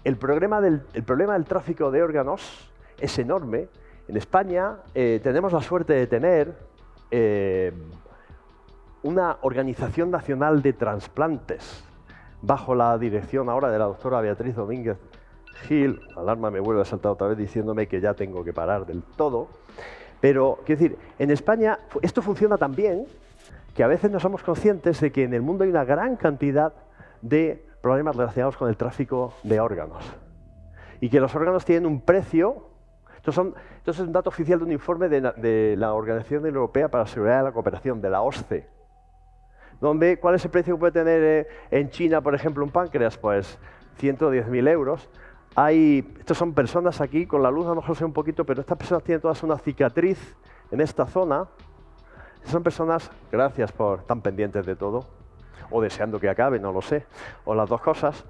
el problema del tráfico de órganos es enorme. En España tenemos la suerte de tener una Organización Nacional de Transplantes, bajo la dirección ahora de la doctora Beatriz Domínguez Gil. La alarma me vuelve a saltar otra vez diciéndome que ya tengo que parar del todo. Pero, quiero decir, en España esto funciona tan bien que a veces no somos conscientes de que en el mundo hay una gran cantidad de problemas relacionados con el tráfico de órganos. Y que los órganos tienen un precio. Esto es un dato oficial de un informe de la Organización Europea para la Seguridad y la Cooperación, de la OSCE. ¿Cuál es el precio que puede tener en China, por ejemplo, un páncreas? Pues 110.000 euros. Estas son personas aquí, con la luz a lo mejor se ve un poquito, pero estas personas tienen todas una cicatriz en esta zona. Son personas, gracias por tan pendientes de todo, o deseando que acabe, no lo sé, o las dos cosas.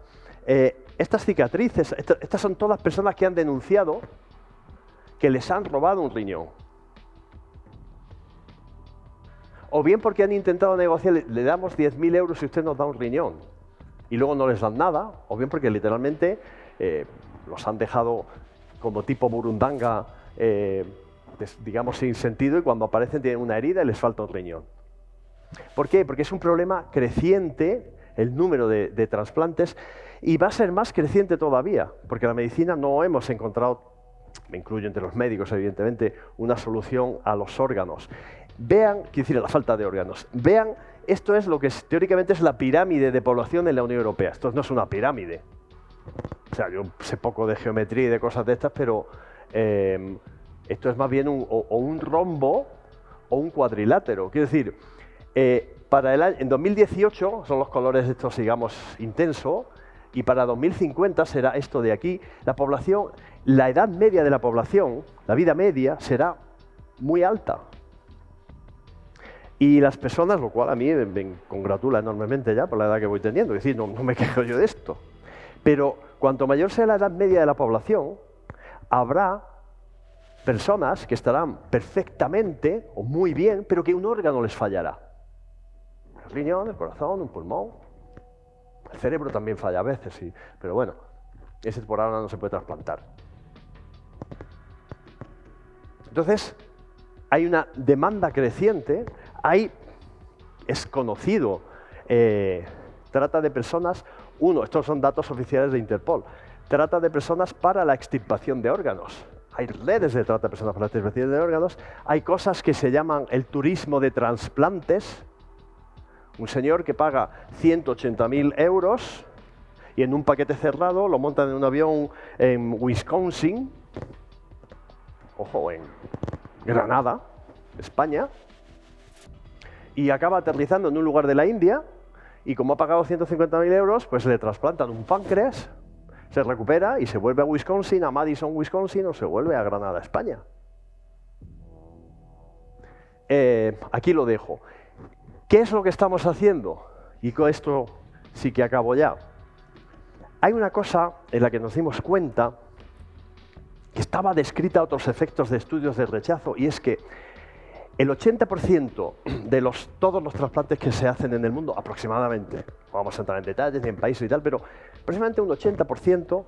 Estas cicatrices, estas son todas personas que han denunciado que les han robado un riñón. O bien porque han intentado negociar, le damos 10.000 euros si usted nos da un riñón, y luego no les dan nada, o bien porque literalmente los han dejado como tipo burundanga, digamos sin sentido, y cuando aparecen tienen una herida y les falta un riñón. ¿Por qué? Porque es un problema creciente el número de trasplantes, y va a ser más creciente todavía, porque la medicina no hemos encontrado, me incluyo entre los médicos evidentemente, una solución a los órganos. Vean, quiero decir, a la falta de órganos. Vean, esto es lo que teóricamente es la pirámide de población en la Unión Europea. Esto no es una pirámide. O sea, yo sé poco de geometría y de cosas de estas, pero esto es más bien un rombo o un cuadrilátero. Quiero decir, en 2018 son los colores estos, digamos, intenso, y para 2050 será esto de aquí. La edad media de la población, la vida media, será muy alta. Y las personas, lo cual a mí me congratula enormemente ya por la edad que voy teniendo, es decir, no me quejo yo de esto. Pero cuanto mayor sea la edad media de la población, habrá personas que estarán perfectamente o muy bien, pero que un órgano les fallará. El riñón, el corazón, un pulmón. El cerebro también falla a veces, sí, pero bueno, ese por ahora no se puede trasplantar. Entonces, hay una demanda creciente, es conocido, trata de personas, estos son datos oficiales de Interpol, trata de personas para la extirpación de órganos. Hay redes de trata de personas para la extirpación de órganos, hay cosas que se llaman el turismo de trasplantes. Un señor que paga 180.000 euros y en un paquete cerrado lo montan en un avión en Wisconsin, ojo, en Granada, España, y acaba aterrizando en un lugar de la India y como ha pagado 150.000 euros, pues le trasplantan un páncreas, se recupera y se vuelve a Wisconsin, a Madison, Wisconsin, o se vuelve a Granada, España. Aquí lo dejo. ¿Qué es lo que estamos haciendo? Y con esto sí que acabo ya. Hay una cosa en la que nos dimos cuenta que estaba descrita a otros efectos de estudios de rechazo, y es que el 80% de todos los trasplantes que se hacen en el mundo, aproximadamente, no vamos a entrar en detalles ni en países y tal, pero aproximadamente un 80%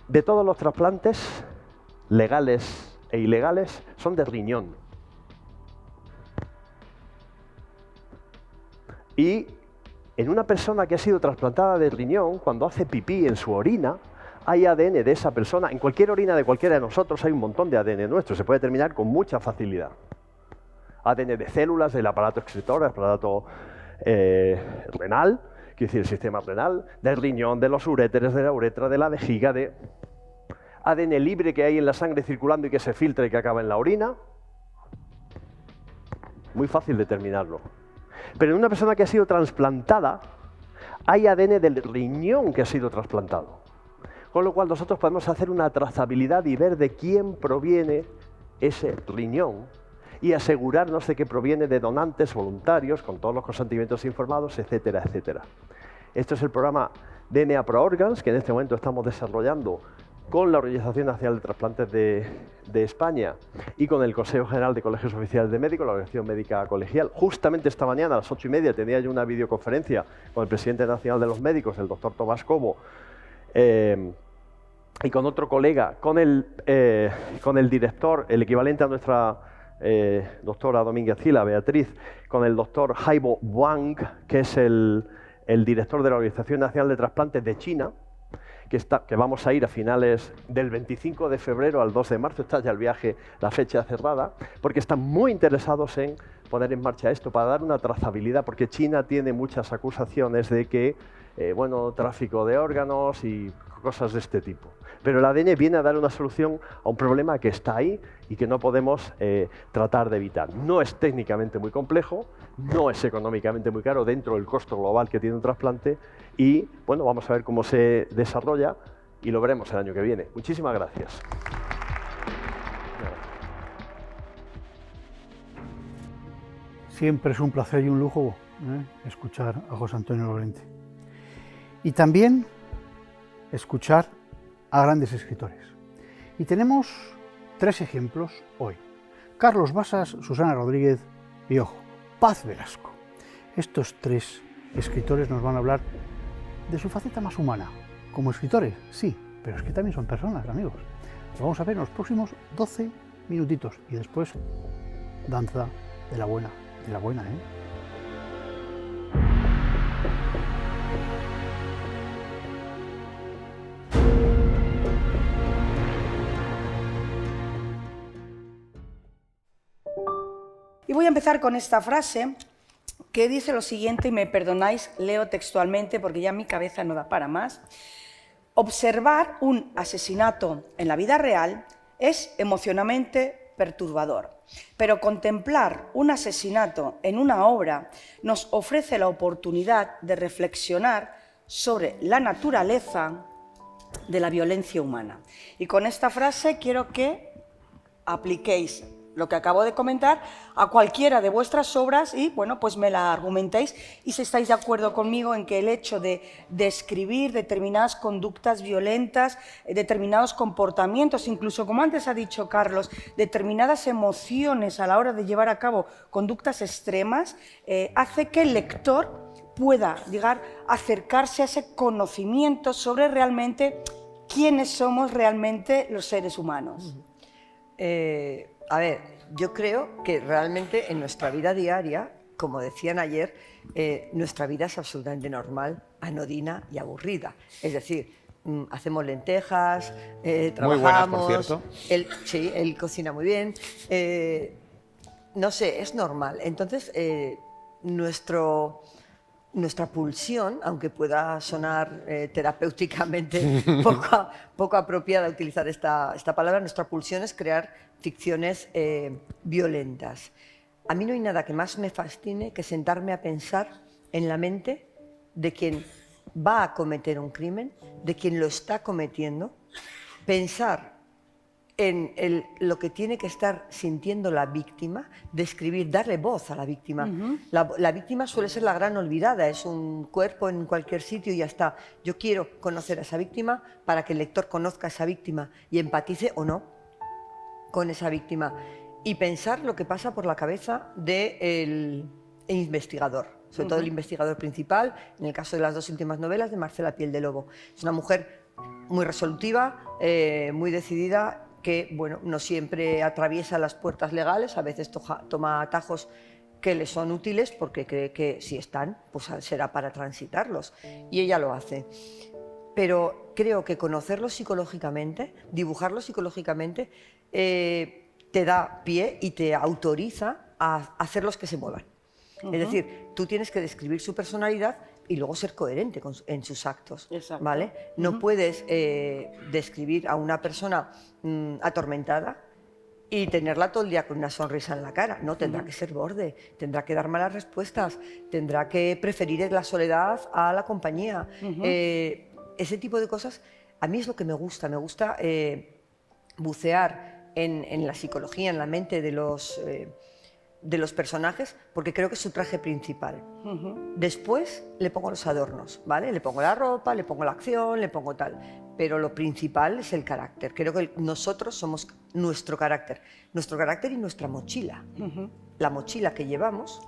de todos los trasplantes legales e ilegales son de riñón. Y en una persona que ha sido trasplantada de riñón, cuando hace pipí en su orina, hay ADN de esa persona. En cualquier orina de cualquiera de nosotros hay un montón de ADN nuestro, se puede determinar con mucha facilidad. ADN de células del aparato excretor, del aparato renal, quiere decir el sistema renal, del riñón, de los uréteres, de la uretra, de la vejiga, de ADN libre que hay en la sangre circulando y que se filtra y que acaba en la orina. Muy fácil determinarlo. Pero en una persona que ha sido trasplantada, hay ADN del riñón que ha sido trasplantado. Con lo cual nosotros podemos hacer una trazabilidad y ver de quién proviene ese riñón y asegurarnos de que proviene de donantes voluntarios, con todos los consentimientos informados, etcétera, etcétera. Esto es el programa DNA Pro Organs, que en este momento estamos desarrollando con la Organización Nacional de Trasplantes de España y con el Consejo General de Colegios Oficiales de Médicos, la Organización Médica Colegial. Justamente esta mañana a las 8:30 tenía yo una videoconferencia con el presidente nacional de los médicos, el doctor Tomás Cobo, y con otro colega, con el director, el equivalente a nuestra doctora Domínguez Cila, Beatriz, con el doctor Haibo Wang, que es el director de la Organización Nacional de Trasplantes de China, que vamos a ir a finales del 25 de febrero al 2 de marzo, está ya el viaje, la fecha cerrada, porque están muy interesados en poner en marcha esto para dar una trazabilidad, porque China tiene muchas acusaciones de que, tráfico de órganos y cosas de este tipo. Pero el ADN viene a dar una solución a un problema que está ahí y que no podemos tratar de evitar. No es técnicamente muy complejo, no es económicamente muy caro dentro del costo global que tiene un trasplante y, bueno, vamos a ver cómo se desarrolla y lo veremos el año que viene. Muchísimas gracias. Siempre es un placer y un lujo escuchar a José Antonio Lorente. Y también escuchar a grandes escritores. Y tenemos 3 ejemplos hoy. Carlos Basas, Susana Rodríguez y, ojo, Paz Velasco. Estos 3 escritores nos van a hablar de su faceta más humana. Como escritores, sí, pero es que también son personas, amigos. Lo vamos a ver en los próximos 12 minutitos y después danza de la buena, Y voy a empezar con esta frase que dice lo siguiente, y me perdonáis, leo textualmente porque ya mi cabeza no da para más. Observar un asesinato en la vida real es emocionalmente perturbador, pero contemplar un asesinato en una obra nos ofrece la oportunidad de reflexionar sobre la naturaleza de la violencia humana. Y con esta frase quiero que apliquéis lo que acabo de comentar a cualquiera de vuestras obras y, bueno, pues me la argumentéis y si estáis de acuerdo conmigo en que el hecho de describir determinadas conductas violentas, determinados comportamientos, incluso, como antes ha dicho Carlos, determinadas emociones a la hora de llevar a cabo conductas extremas, hace que el lector pueda llegar a acercarse a ese conocimiento sobre realmente quiénes somos realmente los seres humanos. A ver, yo creo que realmente en nuestra vida diaria, como decían ayer, nuestra vida es absolutamente normal, anodina y aburrida. Es decir, hacemos lentejas, trabajamos... Muy buenas, por cierto. Sí, él cocina muy bien. No sé, es normal. Entonces, nuestra pulsión, aunque pueda sonar terapéuticamente poco apropiada utilizar esta palabra, nuestra pulsión es crear ficciones violentas. A mí no hay nada que más me fascine que sentarme a pensar en la mente de quien va a cometer un crimen, de quien lo está cometiendo, pensar en lo que tiene que estar sintiendo la víctima, describir, darle voz a la víctima. La víctima suele ser la gran olvidada, es un cuerpo en cualquier sitio y ya está. Yo quiero conocer a esa víctima para que el lector conozca a esa víctima y empatice o no con esa víctima. Y pensar lo que pasa por la cabeza del investigador, sobre todo el investigador principal, en el caso de las dos últimas novelas de Marcela Piel de Lobo. Es una mujer muy resolutiva, muy decidida, que bueno, no siempre atraviesa las puertas legales, a veces toma atajos que le son útiles porque cree que si están, pues será para transitarlos. Y ella lo hace. Pero creo que conocerlo psicológicamente, dibujarlo psicológicamente, te da pie y te autoriza a hacerlos que se muevan. Es decir, tú tienes que describir su personalidad y luego ser coherente en sus actos, ¿vale? No puedes describir a una persona atormentada y tenerla todo el día con una sonrisa en la cara. No, tendrá que ser borde, tendrá que dar malas respuestas, tendrá que preferir la soledad a la compañía. Ese tipo de cosas a mí es lo que me gusta bucear en la psicología, en la mente de los personajes, porque creo que es su traje principal. Después le pongo los adornos, ¿vale? Le pongo la ropa, le pongo la acción, le pongo tal. Pero lo principal es el carácter. Creo que nosotros somos nuestro carácter y nuestra mochila. La mochila que llevamos,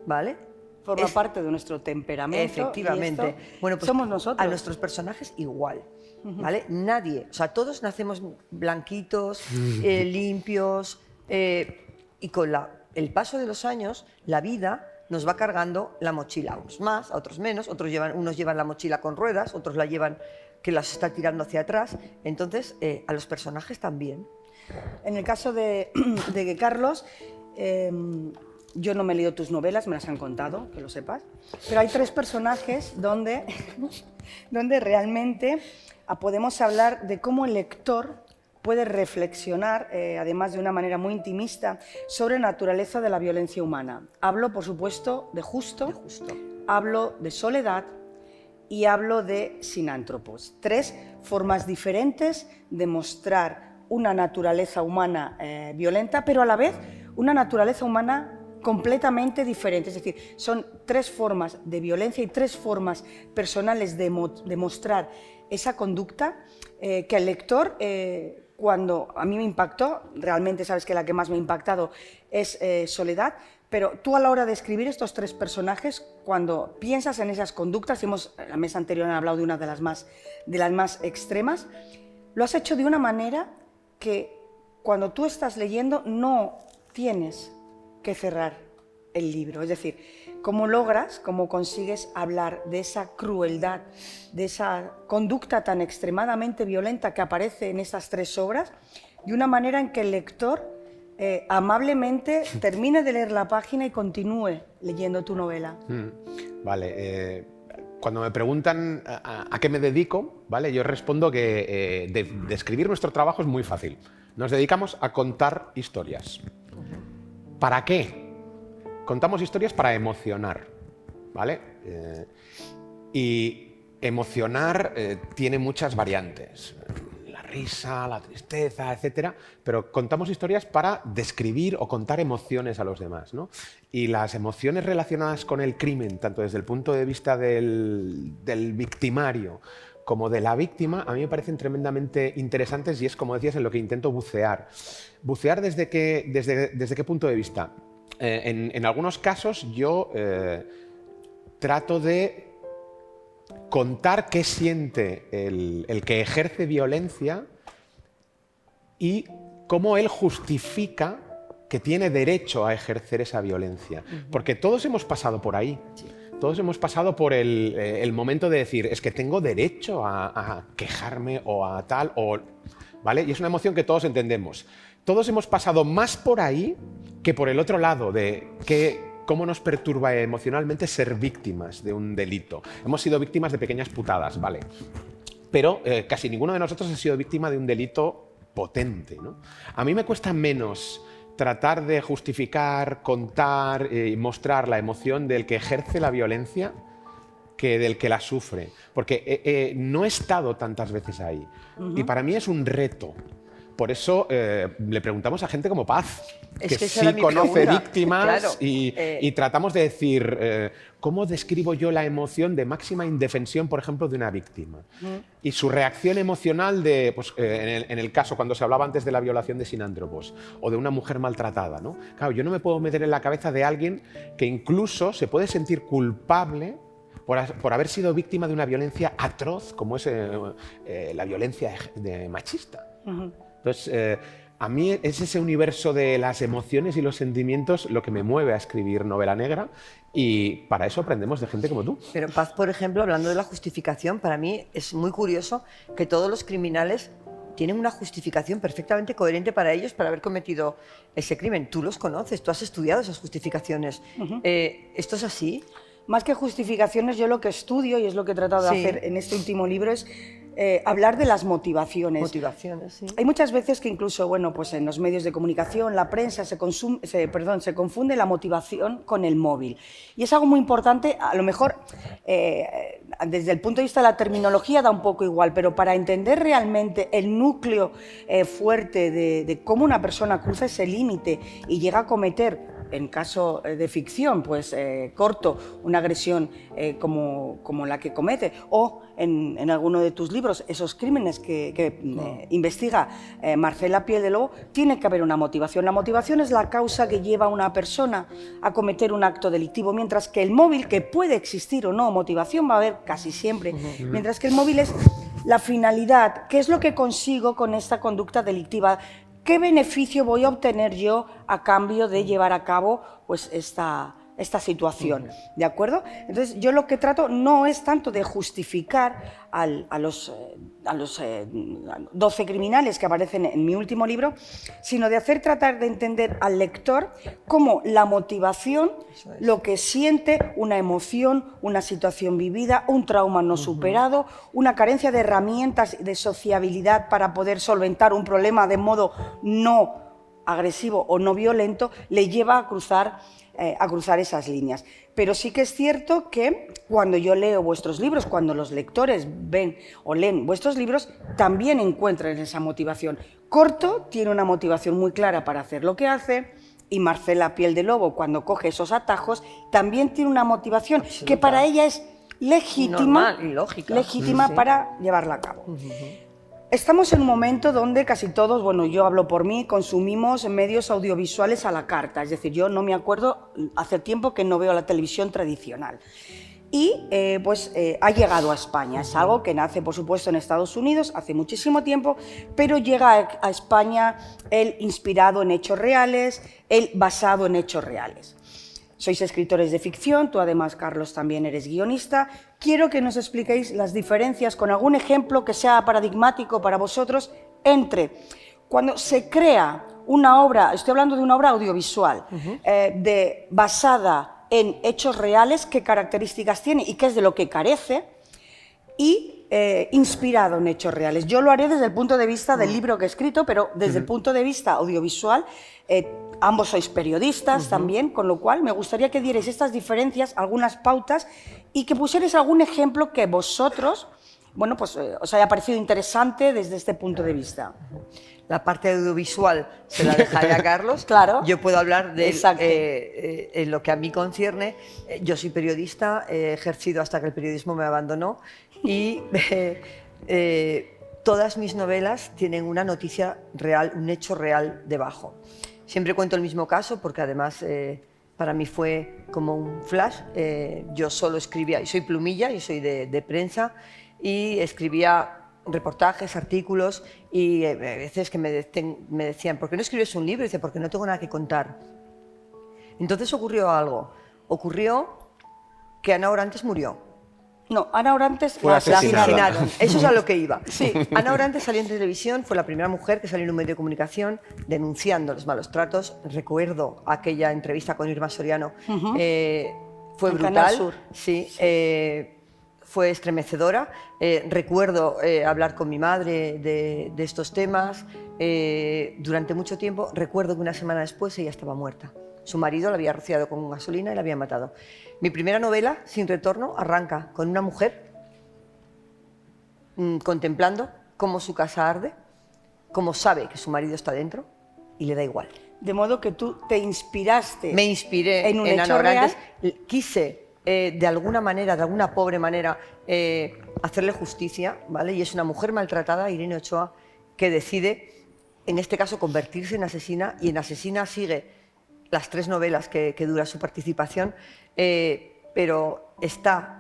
¿vale? Forma parte de nuestro temperamento. Efectivamente. Bueno, pues somos nosotros. A nuestros personajes igual. ¿Vale? Nadie, o sea, todos nacemos blanquitos, limpios, y con el paso de los años, la vida nos va cargando la mochila, unos más, a otros menos, unos llevan la mochila con ruedas, otros la llevan que las está tirando hacia atrás, entonces a los personajes también. En el caso de Carlos, yo no me he leído tus novelas, me las han contado, que lo sepas, pero hay 3 personajes donde realmente podemos hablar de cómo el lector puede reflexionar, además de una manera muy intimista, sobre la naturaleza de la violencia humana. Hablo, por supuesto, de Justo, hablo de Soledad y hablo de Sinántropos. 3 formas diferentes de mostrar una naturaleza humana violenta, pero a la vez una naturaleza humana completamente diferente. Es decir, son 3 formas de violencia y 3 formas personales de mostrar esa conducta que el lector... cuando a mí me impactó, realmente sabes que la que más me ha impactado es Soledad, pero tú a la hora de escribir estos 3 personajes, cuando piensas en esas conductas, en la mesa anterior han hablado de una de las más extremas, lo has hecho de una manera que cuando tú estás leyendo no tienes que cerrar el libro, es decir, cómo consigues hablar de esa crueldad, de esa conducta tan extremadamente violenta que aparece en esas 3 obras, de una manera en que el lector amablemente termine de leer la página y continúe leyendo tu novela. Vale, cuando me preguntan a qué me dedico, ¿vale? Yo respondo que describir nuestro trabajo es muy fácil. Nos dedicamos a contar historias. ¿Para qué? Contamos historias para emocionar, ¿vale? Y emocionar tiene muchas variantes. La risa, la tristeza, etcétera, pero contamos historias para describir o contar emociones a los demás, ¿no? Y las emociones relacionadas con el crimen, tanto desde el punto de vista del victimario como de la víctima, a mí me parecen tremendamente interesantes y es, como decías, en lo que intento bucear. ¿Bucear desde qué punto de vista? En algunos casos yo trato de contar qué siente el que ejerce violencia y cómo él justifica que tiene derecho a ejercer esa violencia. Porque todos hemos pasado por ahí. Sí. Todos hemos pasado por el momento de decir, es que tengo derecho a quejarme o a tal, ¿vale? Y es una emoción que todos entendemos. Todos hemos pasado más por ahí que por el otro lado de cómo nos perturba emocionalmente ser víctimas de un delito. Hemos sido víctimas de pequeñas putadas, ¿vale? Pero casi ninguno de nosotros ha sido víctima de un delito potente, ¿no? A mí me cuesta menos tratar de justificar, contar y mostrar la emoción del que ejerce la violencia que del que la sufre, porque no he estado tantas veces ahí. Y para mí es un reto. Por eso le preguntamos a gente como Paz, que sí conoce víctimas, claro. y tratamos de decir, ¿cómo describo yo la emoción de máxima indefensión, por ejemplo, de una víctima? Y su reacción emocional de, pues, en el caso, cuando se hablaba antes de la violación de Sinándropos, o de una mujer maltratada, ¿no? Claro, yo no me puedo meter en la cabeza de alguien que incluso se puede sentir culpable por haber sido víctima de una violencia atroz, como es la violencia machista. Entonces, a mí es ese universo de las emociones y los sentimientos lo que me mueve a escribir novela negra, y para eso aprendemos de gente como tú. Pero Paz, por ejemplo, hablando de la justificación, para mí es muy curioso que todos los criminales tienen una justificación perfectamente coherente para ellos para haber cometido ese crimen. Tú los conoces, tú has estudiado esas justificaciones. ¿Esto es así? Más que justificaciones, yo lo que estudio, y es lo que he tratado de hacer en este último libro, es hablar de las motivaciones. Motivaciones, sí. Hay muchas veces que incluso, bueno, pues en los medios de comunicación, la prensa, se confunde la motivación con el móvil. Y es algo muy importante, a lo mejor desde el punto de vista de la terminología da un poco igual, pero para entender realmente el núcleo fuerte de cómo una persona cruza ese límite y llega a cometer, en caso de ficción, pues corto, una agresión como la que comete, o en alguno de tus libros, esos crímenes que investiga Marcela Piel de Lobo, tiene que haber una motivación. La motivación es la causa que lleva a una persona a cometer un acto delictivo, mientras que el móvil, que puede existir o no, motivación va a haber casi siempre, mientras que el móvil es la finalidad, qué es lo que consigo con esta conducta delictiva. ¿Qué beneficio voy a obtener yo a cambio de llevar a cabo pues, esta situación? ¿De acuerdo? Entonces, yo lo que trato no es tanto de justificar a los 12 criminales que aparecen en mi último libro, sino de tratar de entender al lector cómo la motivación, lo que siente, una emoción, una situación vivida, un trauma no superado, una carencia de herramientas de sociabilidad para poder solventar un problema de modo no agresivo o no violento, le lleva a cruzar esas líneas. Pero sí que es cierto que cuando yo leo vuestros libros, cuando los lectores ven o leen vuestros libros, también encuentran esa motivación. Corto tiene una motivación muy clara para hacer lo que hace, y Marcela Piel de Lobo, cuando coge esos atajos, también tiene una motivación que para ella es legítima, normal y lógica, para llevarla a cabo. Estamos en un momento donde casi todos, bueno, yo hablo por mí, consumimos medios audiovisuales a la carta. Es decir, yo no me acuerdo, hace tiempo que no veo la televisión tradicional. Y ha llegado a España. Es algo que nace, por supuesto, en Estados Unidos hace muchísimo tiempo, pero llega a España el inspirado en hechos reales, el basado en hechos reales. Sois escritores de ficción, tú además, Carlos, también eres guionista. Quiero que nos expliquéis las diferencias con algún ejemplo que sea paradigmático para vosotros entre cuando se crea una obra, estoy hablando de una obra audiovisual, basada en hechos reales, qué características tiene y qué es de lo que carece, y inspirado en hechos reales. Yo lo haré desde el punto de vista del libro que he escrito, pero desde el punto de vista audiovisual, ambos sois periodistas también, con lo cual me gustaría que dierais estas diferencias, algunas pautas, y que pusierais algún ejemplo que vosotros bueno, pues os haya parecido interesante desde este punto de vista. La parte audiovisual se la dejaré a Carlos. Claro. Yo puedo hablar de Exacto. en lo que a mí concierne. Yo soy periodista, he ejercido hasta que el periodismo me abandonó y todas mis novelas tienen una noticia real, un hecho real debajo. Siempre cuento el mismo caso porque además para mí fue como un flash. Yo solo escribía, y soy plumilla, yo soy de prensa, y escribía reportajes, artículos, y a veces que me decían, ¿por qué no escribes un libro? Y dice, porque no tengo nada que contar. Entonces ocurrió algo. Ocurrió que Ana Orantes murió. No, Ana Orantes Fue la asesinada. asesinaron. Eso es a lo que iba. Sí, Ana Orantes salió en televisión, fue la primera mujer que salió en un medio de comunicación denunciando los malos tratos. Recuerdo aquella entrevista con Irma Soriano. Fue En brutal. Canal Sur. Sí, fue estremecedora. Recuerdo hablar con mi madre de estos temas. Durante mucho tiempo, recuerdo que una semana después ella estaba muerta. Su marido la había rociado con gasolina y la había matado. Mi primera novela, Sin retorno, arranca con una mujer contemplando cómo su casa arde, cómo sabe que su marido está dentro y le da igual. De modo que tú te inspiraste. Me inspiré en un en hecho Ana Orantes, real. quise de alguna manera, de alguna pobre manera, hacerle justicia, ¿vale? Y es una mujer maltratada, Irene Ochoa, que decide, en este caso, convertirse en asesina, y en Asesina sigue las 3 novelas que dura su participación, pero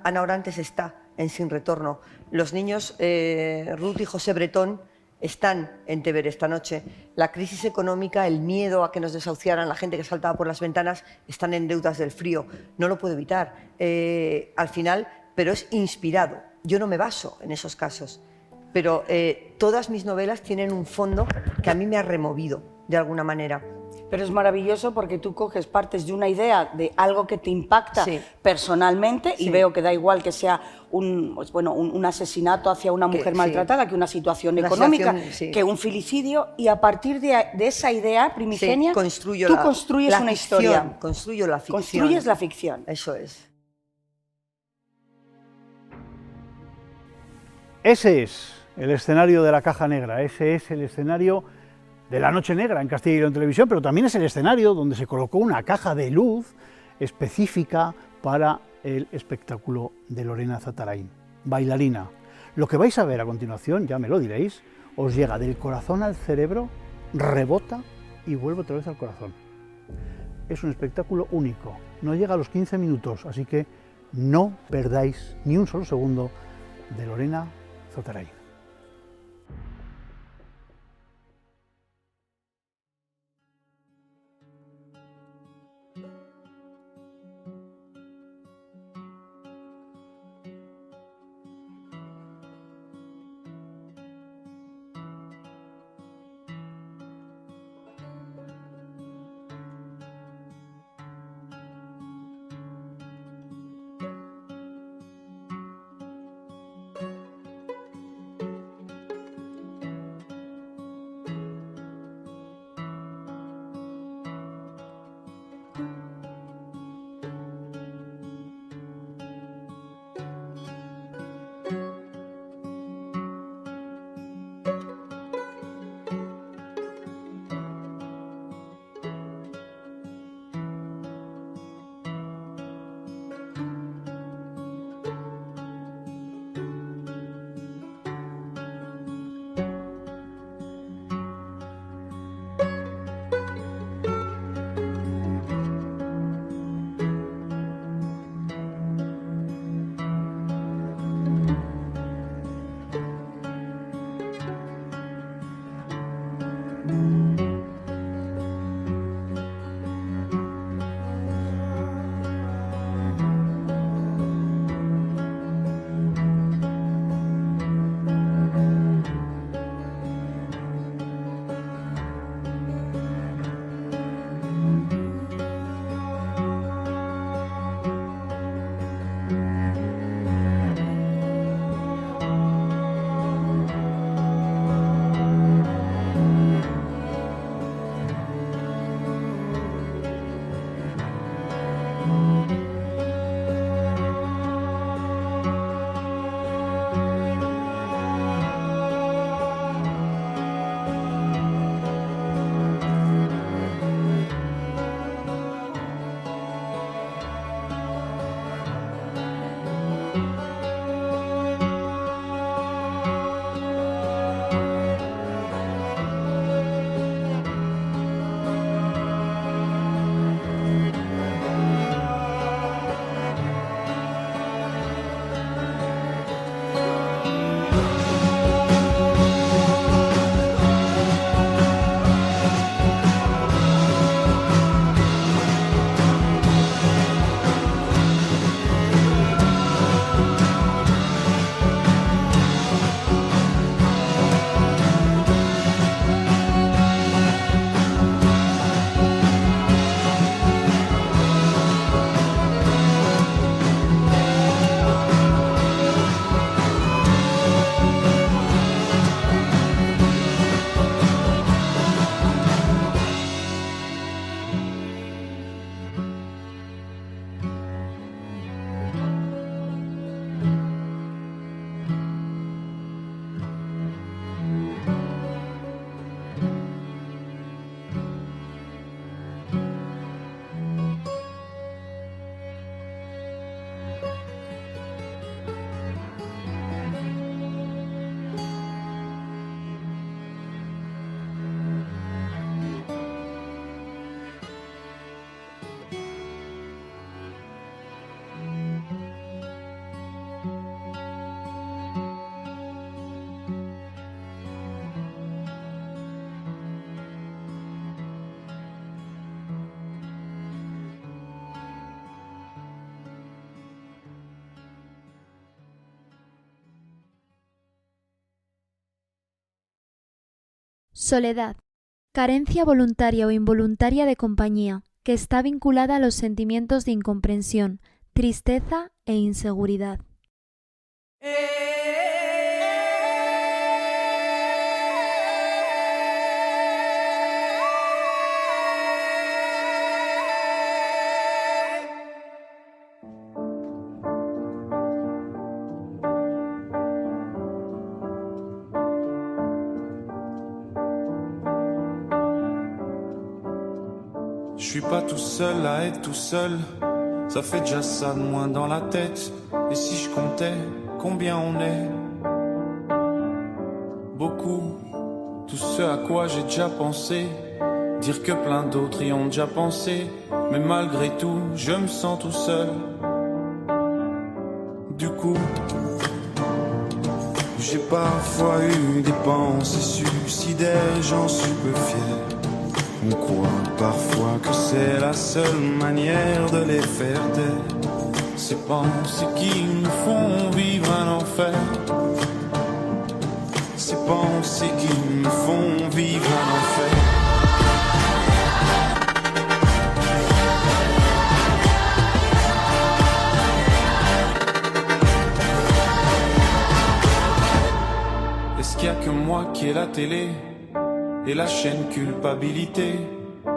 Ana Orantes está en Sin retorno. Los niños, Ruth y José Bretón, están en Teber esta noche. La crisis económica, el miedo a que nos desahuciaran, la gente que saltaba por las ventanas, están en deudas del frío. No lo puedo evitar. Al final, pero es inspirado. Yo no me baso en esos casos. Pero todas mis novelas tienen un fondo que a mí me ha removido, de alguna manera. Pero es maravilloso porque tú coges partes de una idea de algo que te impacta Sí. personalmente, y Sí. veo que da igual que sea un asesinato hacia una mujer sí. maltratada, que una situación Una económica, situación, sí. que un filicidio, y a partir de esa idea primigenia, Sí, construyo tú construyes la una ficción, historia. construyo la ficción. Construyes la ficción. Eso es. Ese es el escenario de la Caja Negra, ese es el escenario de La Noche Negra en Castilla y León Televisión, pero también es el escenario donde se colocó una caja de luz específica para el espectáculo de Lorena Zatarain, bailarina. Lo que vais a ver a continuación, ya me lo diréis, os llega del corazón al cerebro, rebota y vuelve otra vez al corazón. Es un espectáculo único, no llega a los 15 minutos, así que no perdáis ni un solo segundo de Lorena Zatarain. Soledad. Carencia voluntaria o involuntaria de compañía, que está vinculada a los sentimientos de incomprensión, tristeza e inseguridad. Je suis pas tout seul à être tout seul, ça fait déjà ça de moins dans la tête. Et si je comptais combien on est? Beaucoup, tout ce à quoi j'ai déjà pensé, dire que plein d'autres y ont déjà pensé. Mais malgré tout, je me sens tout seul. Du coup, j'ai parfois eu des pensées suicidaires, j'en suis peu fier. On croit parfois que c'est la seule manière de les faire taire. Ces pensées qui nous font vivre un enfer. Ces pensées qui nous font vivre un enfer. Est-ce qu'il y a que moi qui ai la télé et la chaîne culpabilité?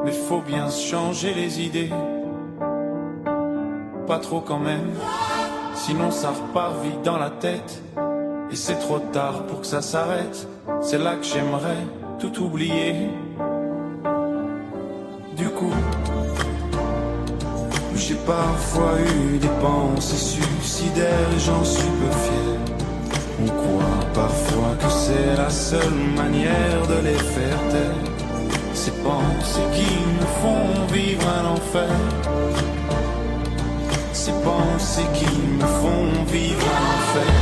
Mais faut bien se changer les idées. Pas trop quand même, sinon ça repart vite dans la tête. Et c'est trop tard pour que ça s'arrête. C'est là que j'aimerais tout oublier. Du coup, j'ai parfois eu des pensées suicidaires et j'en suis peu fier. On croit parfois que c'est la seule manière de les faire taire. Ces pensées qui nous font vivre un enfer. Ces pensées qui me font vivre un enfer.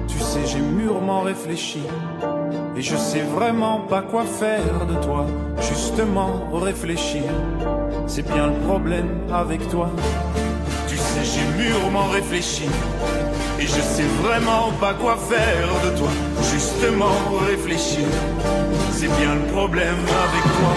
Tu sais, j'ai mûrement réfléchi. Et je sais vraiment pas quoi faire de toi. Justement réfléchir, c'est bien le problème avec toi. Tu sais, j'ai mûrement réfléchi. Et je sais vraiment pas quoi faire de toi. Justement réfléchir, c'est bien le problème avec toi.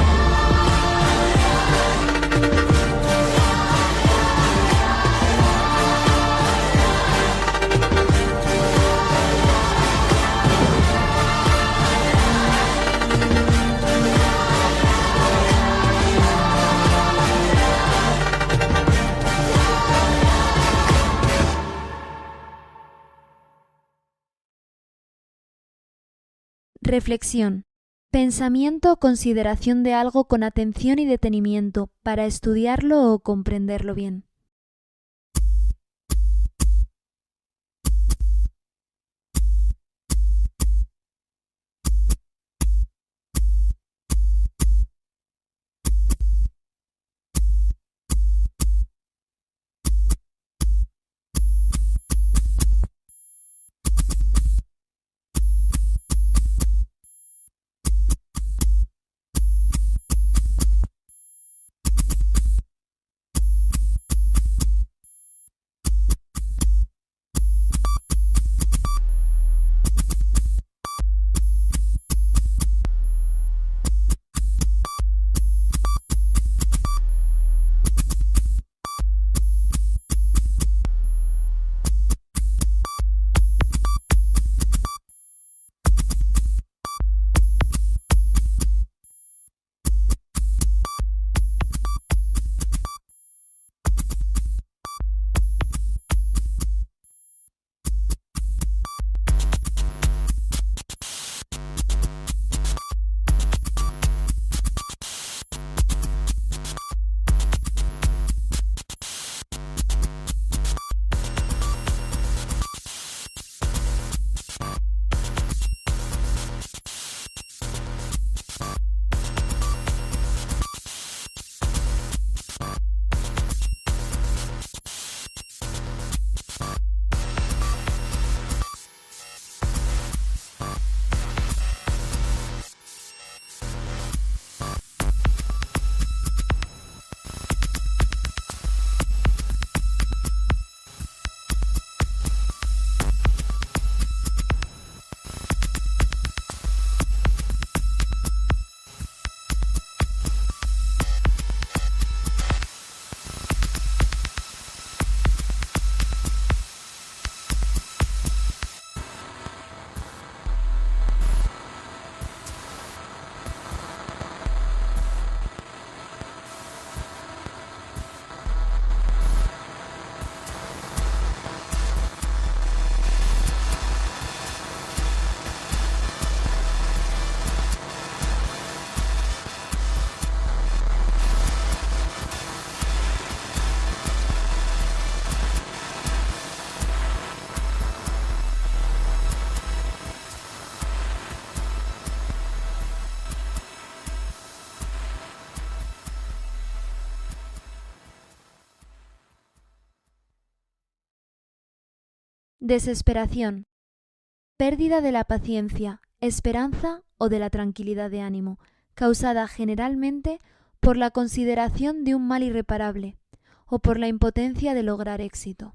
Reflexión. Pensamiento o consideración de algo con atención y detenimiento para estudiarlo o comprenderlo bien. Desesperación. Pérdida de la paciencia, esperanza o de la tranquilidad de ánimo, causada generalmente por la consideración de un mal irreparable o por la impotencia de lograr éxito.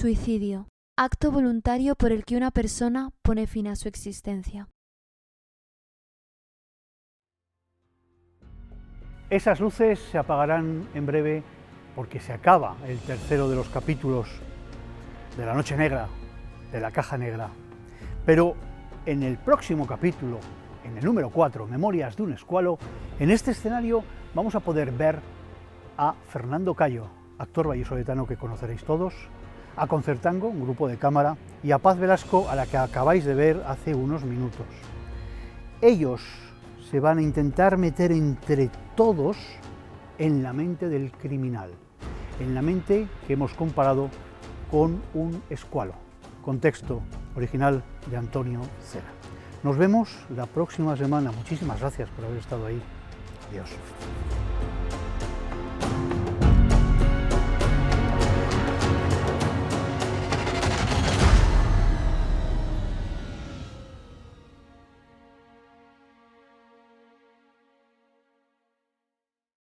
Suicidio. Acto voluntario por el que una persona pone fin a su existencia. Esas luces se apagarán en breve porque se acaba el tercero de los capítulos de La Noche Negra, de La Caja Negra. Pero en el próximo capítulo, en el número 4, Memorias de un Escualo, en este escenario vamos a poder ver a Fernando Cayo, actor vallisoletano que conoceréis todos, a Concertango, un grupo de cámara, y a Paz Velasco, a la que acabáis de ver hace unos minutos. Ellos se van a intentar meter entre todos en la mente del criminal, en la mente que hemos comparado con un escualo, con texto original de Antonio Cera. Nos vemos la próxima semana. Muchísimas gracias por haber estado ahí. Adiós.